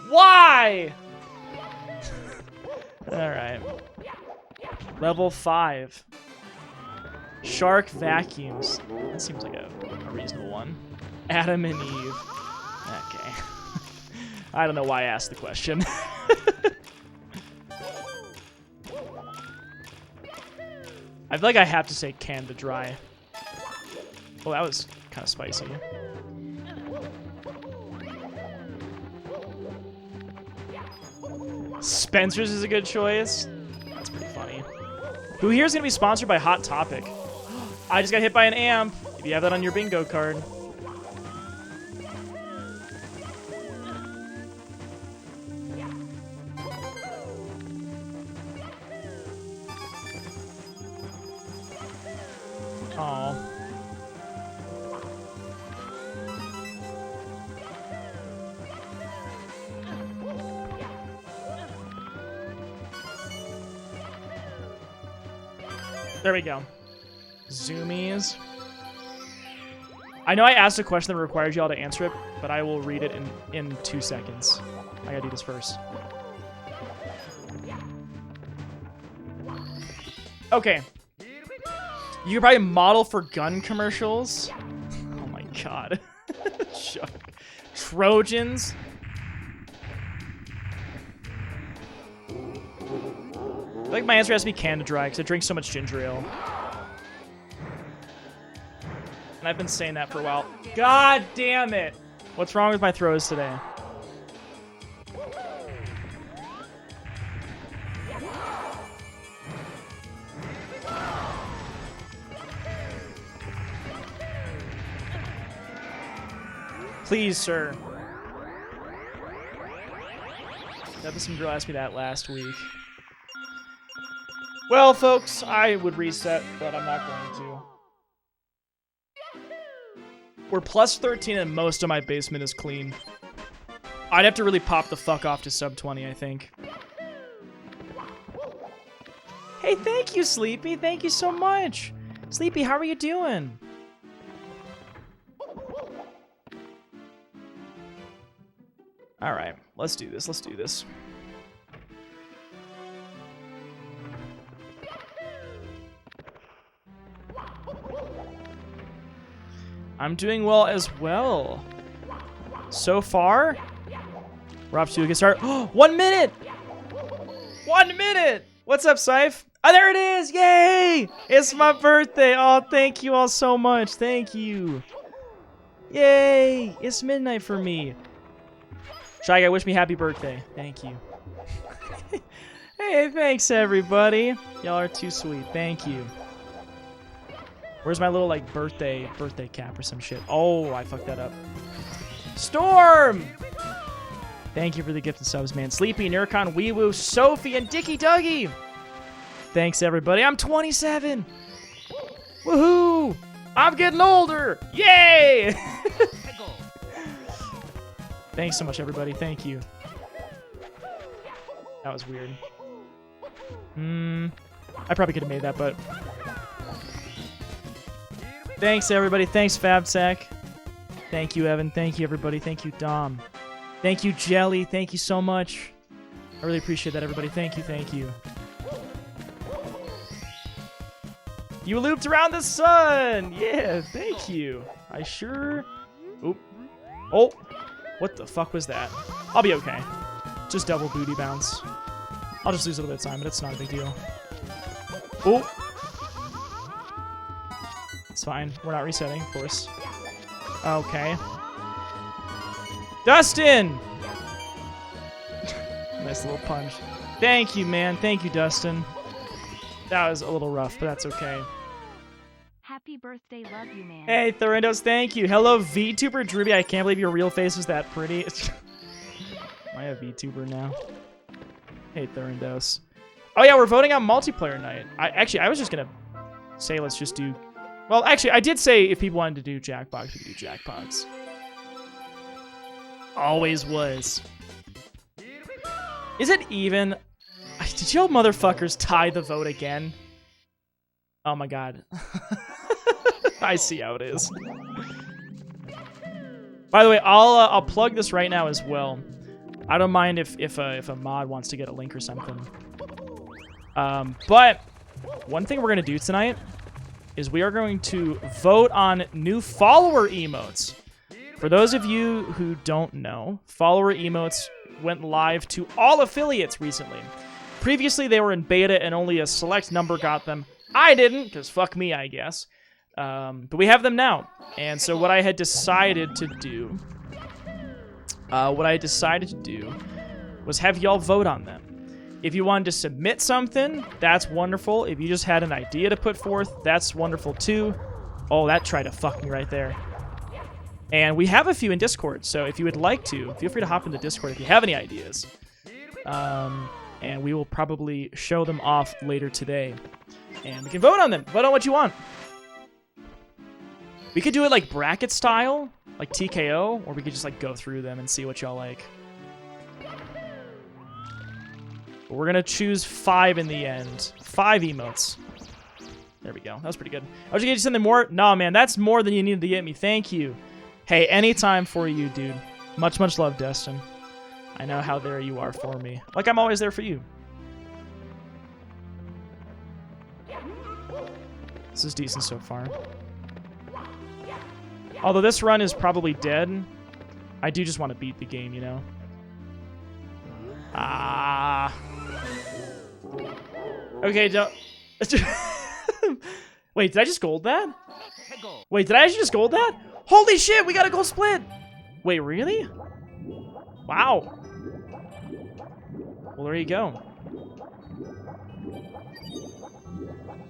Why? Alright. Level 5. Shark Vacuums. That seems like a reasonable one. Adam and Eve. Okay. I don't know why I asked the question. I feel like I have to say Canada Dry. Well, that was kind of spicy. Spencer's is a good choice. That's pretty funny. Who here is going to be sponsored by Hot Topic? I just got hit by an amp. If you have that on your bingo card. Oh. There we go. Zoomies. I know I asked a question that requires y'all to answer it, but I will read it in 2 seconds. I gotta do this first. Okay. You could probably model for gun commercials. Oh my god. Chuck. Trojans. I feel like my answer has to be Canada Dry because I drink so much ginger ale. And I've been saying that for a while. God damn it! What's wrong with my throws today? Please, sir. That some girl asked me that last week. Well, folks, I would reset, but I'm not going to. We're plus 13 and most of my basement is clean. I'd have to really pop the fuck off to sub 20, I think. Hey, thank you, Sleepy. Thank you so much. Sleepy, how are you doing? All right, let's do this. Let's do this. I'm doing well as well. So far, we're off to a good start. 1 minute! 1 minute! What's up, Syph? Oh, there it is! Yay! It's my birthday. Oh, thank you all so much. Thank you. Yay! It's midnight for me. Shy Guy, wish me happy birthday. Thank you. Hey, thanks everybody. Y'all are too sweet. Thank you. Where's my little like birthday cap or some shit? Oh, I fucked that up. Storm! Thank you for the gift of subs, man. Sleepy, Nurcon, Weewoo, Sophie, and Dicky Dougie. Thanks everybody. I'm 27. Woohoo! I'm getting older. Yay! Thanks so much, everybody. Thank you. That was weird. I probably could have made that, but... Thanks, everybody. Thanks, FabSack. Thank you, Evan. Thank you, everybody. Thank you, Dom. Thank you, Jelly. Thank you so much. I really appreciate that, everybody. Thank you, thank you. You looped around the sun! Yeah, thank you. I sure... Oop. Oh! What the fuck was that? I'll be okay. Just double booty bounce. I'll just lose a little bit of time, but it's not a big deal. Oh! It's fine. We're not resetting, of course. Okay. Dustin! Nice little punch. Thank you, man. Thank you, Dustin. That was a little rough, but that's okay. Happy birthday, love you, man. Hey, Thorindos, thank you. Hello, VTuber Drewby. I can't believe your real face was that pretty. Am I a VTuber now? Hey, Thorindos. Oh yeah, we're voting on multiplayer night. I was just gonna say let's just do... Well, actually, I did say if people wanted to do Jackbox, we could do Jackbox. Always was. Is it even? Did y'all motherfuckers tie the vote again? Oh my god. I see how it is. By the way, I'll plug this right now as well. I don't mind if a mod wants to get a link or something. But one thing we're gonna do tonight is we are going to vote on new follower emotes. For those of you who don't know, follower emotes went live to all affiliates recently. Previously, they were in beta and only a select number got them. I didn't, because fuck me, I guess. But we have them now. And so what I had decided to do... was have y'all vote on them. If you wanted to submit something, that's wonderful. If you just had an idea to put forth, that's wonderful too. Oh, that tried to fuck me right there. And we have a few in Discord, so if you would like to, feel free to hop into Discord if you have any ideas. And we will probably show them off later today. And we can vote on them. Vote on what you want. We could do it like bracket style, like TKO, or we could just like go through them and see what y'all like. But we're gonna choose 5 in the end. 5 emotes. There we go. That was pretty good. I was gonna get you something more. No, man, that's more than you needed to get me. Thank you. Hey, anytime for you, dude. Much, much love, Destin. I know how there you are for me. Like I'm always there for you. This is decent so far. Although this run is probably dead, I do just want to beat the game, you know? Ah. Okay, wait, did I just gold that? Wait, did I actually just gold that? Holy shit, we got a gold split! Wait, really? Wow. Well, there you go.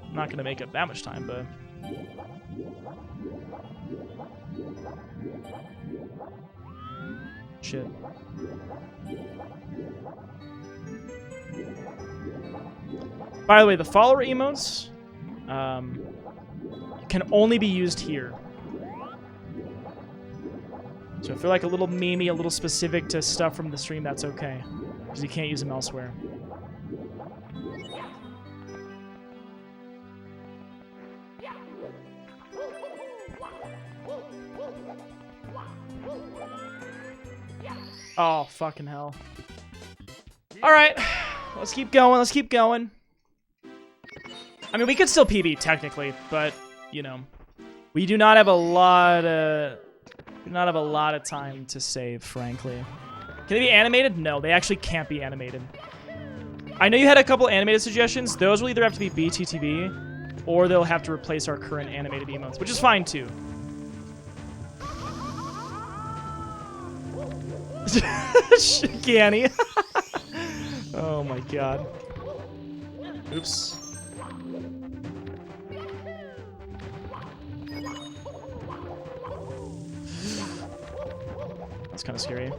I'm not gonna make up that much time, but... Shit. By the way, the follower emotes can only be used here. So if they're like a little memey, a little specific to stuff from the stream, that's okay. Because you can't use them elsewhere. Oh, fucking hell. Alright, let's keep going, let's keep going. I mean, we could still PB, technically, but, you know, we do not have a lot of time to save, frankly. Can they be animated? No, they actually can't be animated. I know you had a couple animated suggestions. Those will either have to be BTTV, or they'll have to replace our current animated emotes, which is fine, too. Shigani. Oh my god. Oops. That's kind of scary.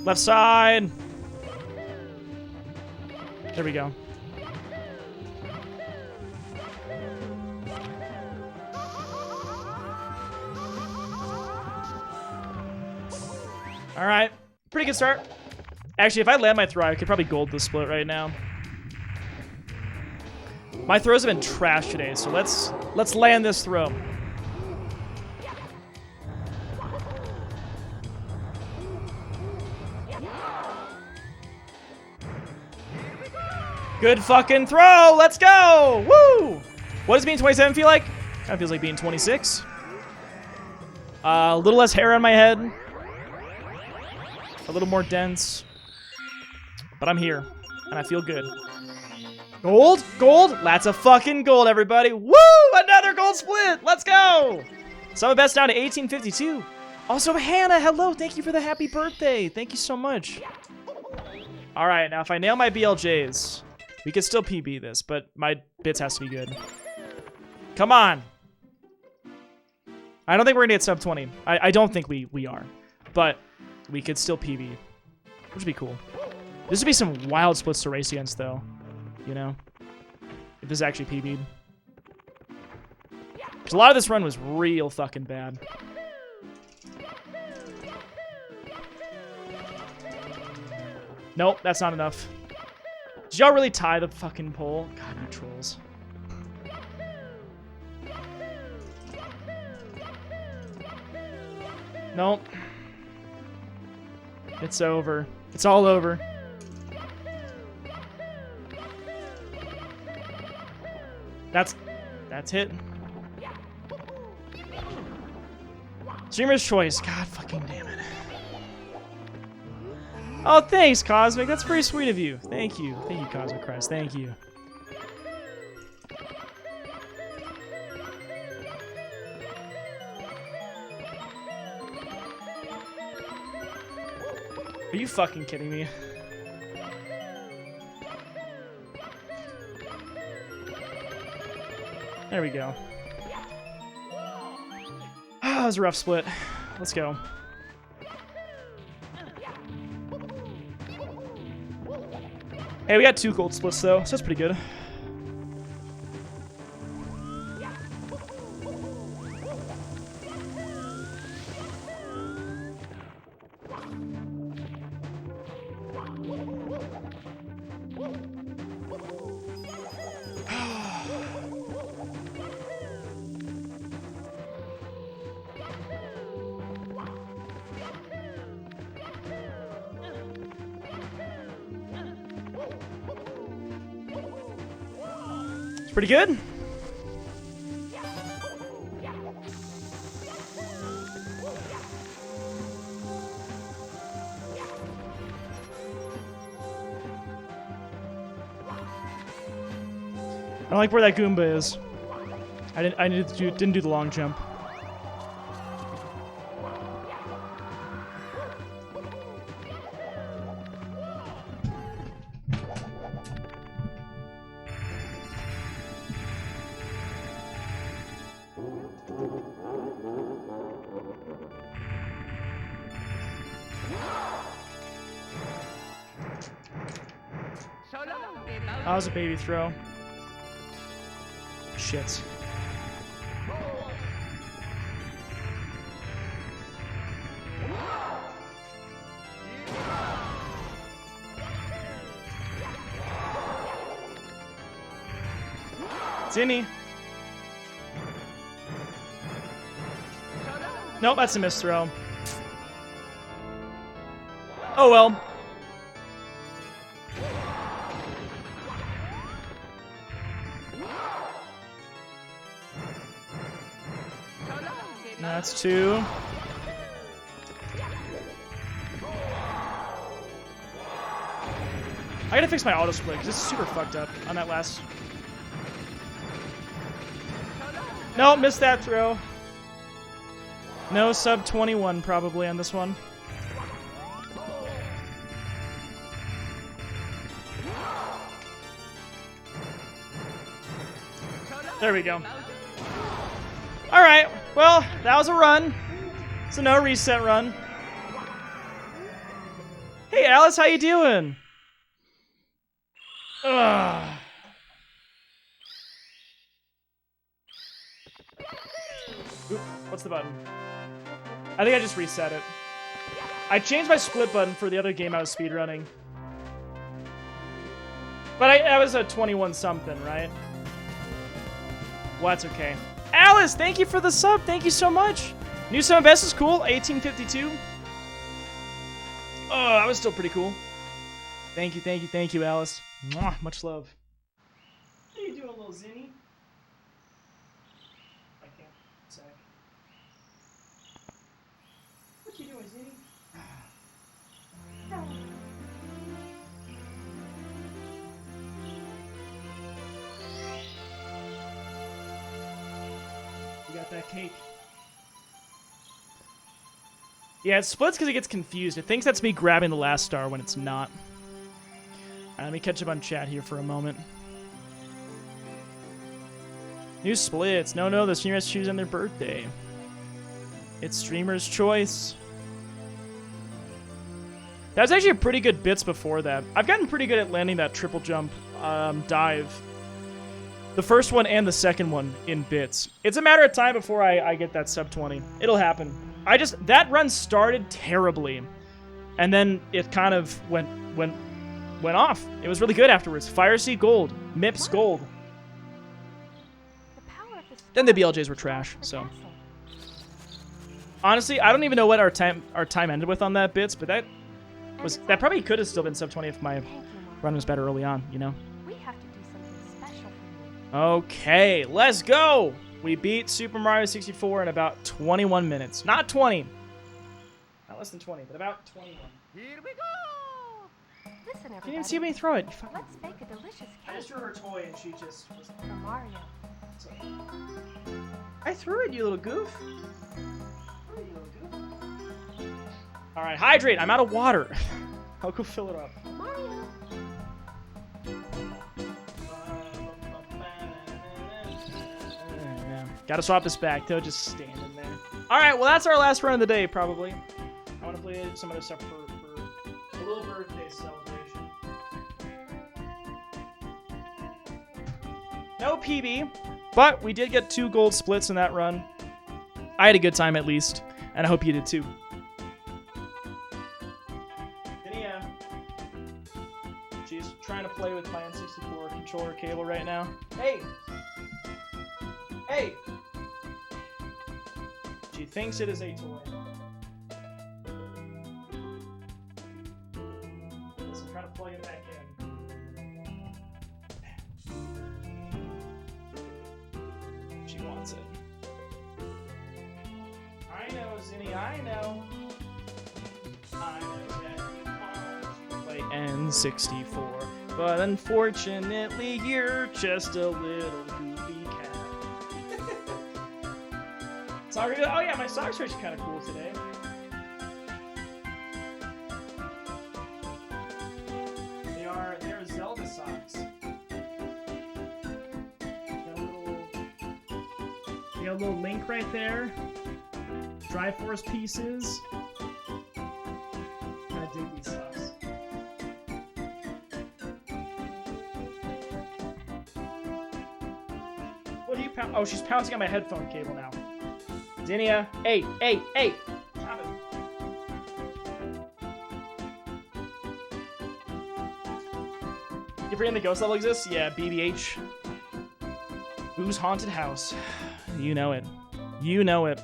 Left side. There we go. All right, pretty good start. Actually, if I land my throw, I could probably gold the split right now. My throws have been trash today, so let's land this throw. Good fucking throw. Let's go. Woo! What does being 27 feel like? Kind of feels like being 26. A little less hair on my head. A little more dense. But I'm here, and I feel good. Gold? Gold? That's a fucking gold, everybody. Woo! Another gold split. Let's go. Summit best down to 1852. Also, Hannah, hello. Thank you for the happy birthday. Thank you so much. All right, now if I nail my BLJs, we could still PB this, but my bits has to be good. Come on. I don't think we're gonna get sub 20. I don't think we are, but we could still PB, which would be cool. This would be some wild splits to race against, though. You know, if this actually PB'd. Because a lot of this run was real fucking bad. Nope, that's not enough. Did y'all really tie the fucking pole? God, you trolls. Nope. It's over. It's all over. That's hit. Streamer's choice. God fucking damn it. Oh, thanks, Cosmic. That's pretty sweet of you. Thank you. Thank you, Cosmic Christ. Thank you. Are you fucking kidding me? There we go. Ah, that was a rough split. Let's go. Hey, we got 2 gold splits though, so that's pretty good. It's pretty good. I don't like where that Goomba is. I didn't do the long jump. That was a baby throw. Shit. Zinni. Nope, that's a missed throw. Oh well. That's 2. I gotta fix my auto split because it's super fucked up on that last. No, missed that throw. No sub 21 probably on this one. There we go. All right. Well, that was a run. It's a no reset run. Hey, Alice, how you doing? Ugh. Oop, what's the button? I think I just reset it. I changed my split button for the other game I was speedrunning. But that was a 21 something, right? Well, that's okay. Alice, thank you for the sub. Thank you so much. New sub best is cool. 1852. Oh, that was still pretty cool. Thank you, Alice. Mwah, much love. How you doing, little Zinny? I can't. Sec. What you doing, Zinny? You got that cake. Yeah, it splits because it gets confused. It thinks that's me grabbing the last star when it's not. Alright, let me catch up on chat here for a moment. New splits. No, the streamers choose on their birthday. It's streamer's choice. That was actually a pretty good bits before that. I've gotten pretty good at landing that triple jump dive. The first one and the second one in bits. It's a matter of time before I get that sub 20. It'll happen. That run started terribly, and then it kind of went off. It was really good afterwards. Fire Seed Gold, Mips Gold. Then the BLJs were trash. So honestly, I don't even know what our time ended with on that bits, but that probably could have still been sub 20 if my run was better early on. You know. We have to do something special for you. Okay, let's go. We beat Super Mario 64 in about 21 minutes. Not 20. Not less than 20, but about 21. Here we go! Listen, everybody. You didn't see me throw it. Let's make a delicious cake I just threw her toy and she just was... for Mario. I threw it, you little goof. Alright, hydrate. I'm out of water. I'll go fill it up. Mario. Gotta swap this back, though, just standing there. Alright, well, that's our last run of the day, probably. I want to play some other stuff for a little birthday celebration. No PB, but we did get 2 gold splits in that run. I had a good time, at least, and I hope you did, too. Dania. She's trying to play with my N64 controller cable right now. Hey! Hey! She thinks it is a toy. Listen, I'm trying to plug it back in. She wants it. I know, Zinni, I know. I know that you want to play N64, but unfortunately you're just a little goofy cat. Sorry. Oh yeah, my socks are actually kind of cool today. They're Zelda socks. Got a little Link right there. Triforce pieces. I dig these socks. What are you pound? Oh, she's pouncing on my headphone cable now. Dania, hey! Stop it. You forgetting the ghost level exists? Yeah, BBH. Who's Haunted House? You know it. You know it.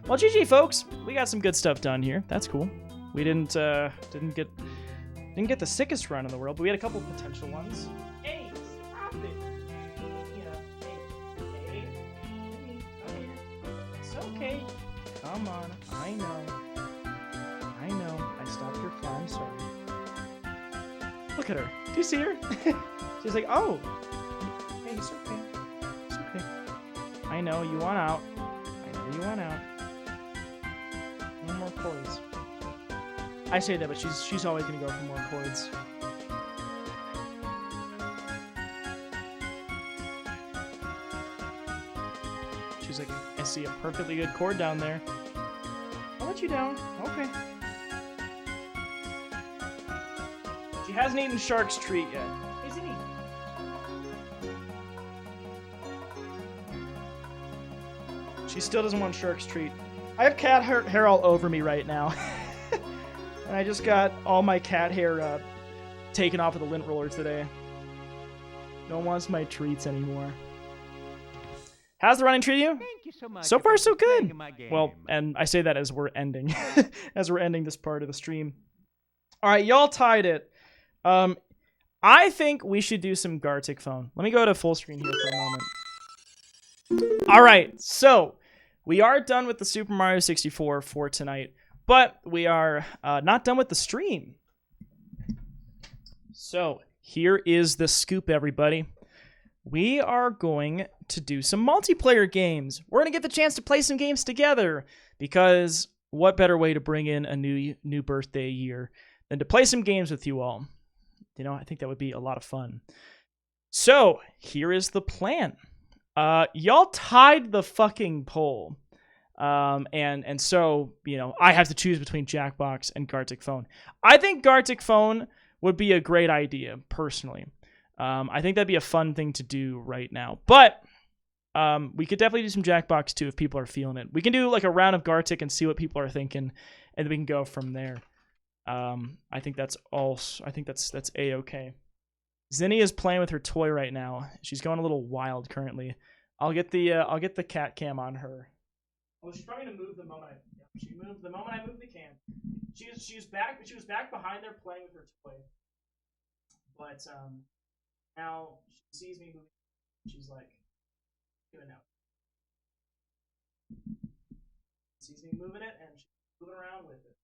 Well, GG, folks. We got some good stuff done here. That's cool. We didn't get the sickest run in the world, but we had a couple potential ones. Hey, stop it. Okay. Come on. I know. I stopped your fly. I'm sorry. Look at her. Do you see her? She's like, oh. Hey, it's okay. It's okay. I know you want out. toys. I say that, but she's always gonna go for more chords. She's like, I see a perfectly good chord down there. I'll let you down. Okay. She hasn't eaten Shark's treat yet. Isn't he? She still doesn't want Shark's treat. I have cat hair all over me right now. And I just got all my cat hair taken off with a lint roller today. No one wants my treats anymore. How's the running treat you? Thank you so much. So far, so good. My game. Well, and I say that as we're ending, this part of the stream. All right, y'all tied it. I think we should do some Gartic Phone. Let me go to full screen here for a moment. All right, so we are done with the Super Mario 64 for tonight, but we are not done with the stream. So here is the scoop, everybody. We are going to do some multiplayer games. We're going to get the chance to play some games together, because what better way to bring in a new birthday year than to play some games with you all? You know, I think that would be a lot of fun. So here is the plan. Y'all tied the fucking poll. And so, you know, I have to choose between Jackbox and Gartic Phone. I think Gartic Phone would be a great idea, personally. I think that'd be a fun thing to do right now. But we could definitely do some Jackbox too if people are feeling it. We can do like a round of Gartic and see what people are thinking, and then we can go from there. I think that's A-okay. Zinni is playing with her toy right now. She's going a little wild currently. I'll get the cat cam on her. Oh, she's probably gonna move the moment she moved the moment I moved the cam. She's back, but she was back behind there playing with her toy. But now she sees me moving. She's like, doing out. Sees me moving it, and she's moving around with it.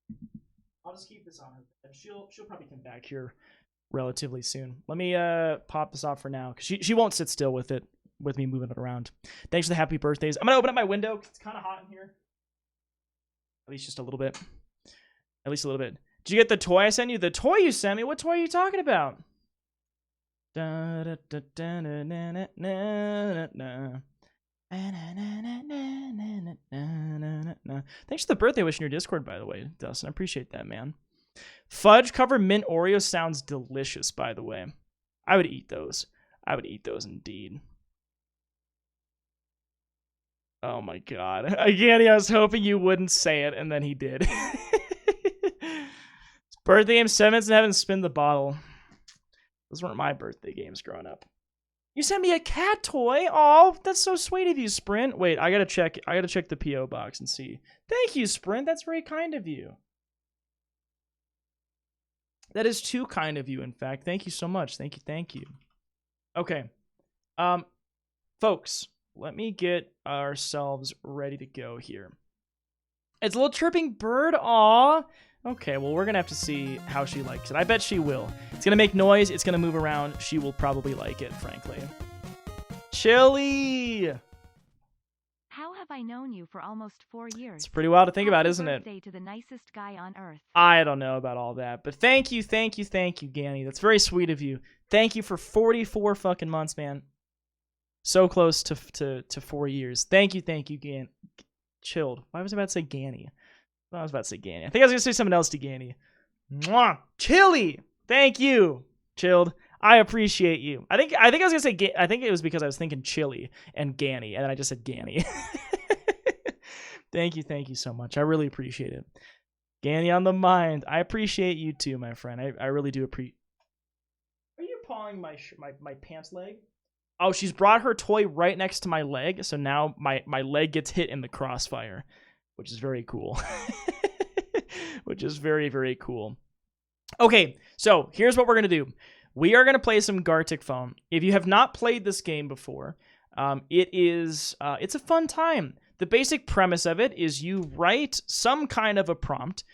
I'll just keep this on her, and she'll probably come back here relatively soon. Let me pop this off for now, because she won't sit still with me moving it around. Thanks for the happy birthdays. I'm gonna open up my window because it's kind of hot in here. At least just a little bit. At least a little bit. Did you get the toy I sent you? The toy you sent me? What toy are you talking about? Thanks for the birthday wish in your Discord, by the way, Dustin. I appreciate that, man. Fudge covered mint Oreo sounds delicious, by the way. I would eat those. I would eat those indeed. Oh my god. Again, I was hoping you wouldn't say it, and then he did. It's birthday game 7 minutes and haven't spin the bottle. Those weren't my birthday games growing up. You sent me a cat toy? Oh, that's so sweet of you, Sprint. Wait, I gotta check the P.O. box and see. Thank you, Sprint. That's very kind of you. That is too kind of you, in fact. Thank you so much. Thank you. Okay. Folks, let me get ourselves ready to go here. It's a little chirping bird. Aw. Okay, well, we're going to have to see how she likes it. I bet she will. It's going to make noise. It's going to move around. She will probably like it, frankly. Chili! How have I known you for almost 4 years? It's pretty wild to think about, isn't it? Happy birthday to the nicest guy on earth. I don't know about all that, but thank you, Ganny. That's very sweet of you. Thank you for 44 fucking months, man. So close to 4 years. Thank you, Gan. Chilled. Why was I about to say Ganny? I was about to say Ganny. I think I was going to say something else to Ganny. Mwah! Chili! Thank you, Chilled. I appreciate you. I think I was going to say, I think it was because I was thinking Chili and Ganny, and then I just said Ganny. Thank you so much. I really appreciate it. Ganny on the mind. I appreciate you too, my friend. I really do appreciate. Are you pawing my pants leg? Oh, she's brought her toy right next to my leg, so now my leg gets hit in the crossfire, which is very cool. Which is very, very cool. Okay, so here's what we're going to do. We are going to play some Gartic Phone. If you have not played this game before, it's a fun time. The basic premise of it is you write some kind of a prompt.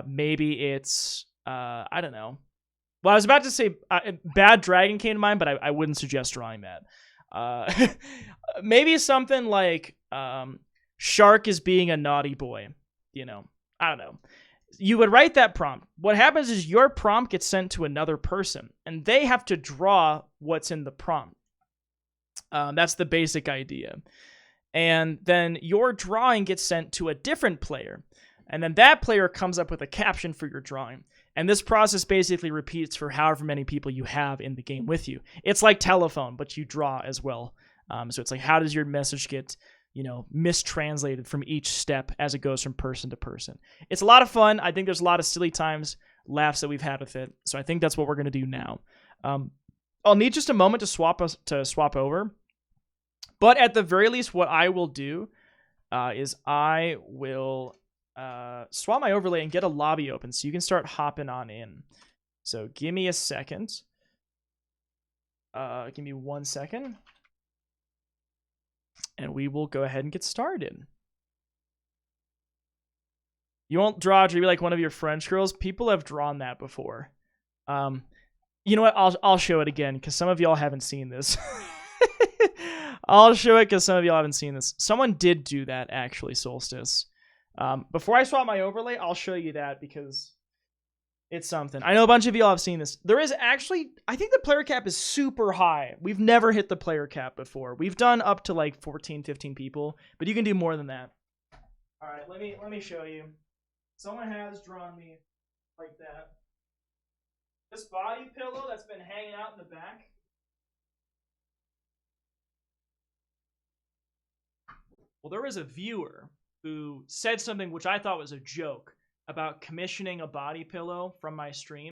Maybe it's, I don't know. Well, I was about to say Bad Dragon came to mind, but I wouldn't suggest drawing that. Maybe something like Shark is being a naughty boy, you know. I don't know. You would write that prompt. What happens is your prompt gets sent to another person, and they have to draw what's in the prompt. That's the basic idea. And then your drawing gets sent to a different player, and then that player comes up with a caption for your drawing. And this process basically repeats for however many people you have in the game with you. It's like telephone, but you draw as well. So it's like, how does your message get, mistranslated from each step as it goes from person to person? It's a lot of fun. I think there's a lot of silly times, laughs that we've had with it. So I think that's what we're going to do now. I'll need just a moment to swap over. But at the very least, what I will do is I will swap my overlay and get a lobby open so you can start hopping on in. So give me a second. Give me 1 second. And we will go ahead and get started. You won't draw to be like one of your French girls. People have drawn that before. You know what? I'll show it again because some of y'all haven't seen this. I'll show it because some of y'all haven't seen this. Someone did do that, actually, Solstice. Before I swap my overlay, I'll show you that because it's something. I know a bunch of y'all have seen this. There is actually, I think the player cap is super high. We've never hit the player cap before. We've done up to like 14, 15 people, but you can do more than that. All right, let me show you. Someone has drawn me like that. This body pillow that's been hanging out in the back. Well, there was a viewer who said something which I thought was a joke about commissioning a body pillow from my stream.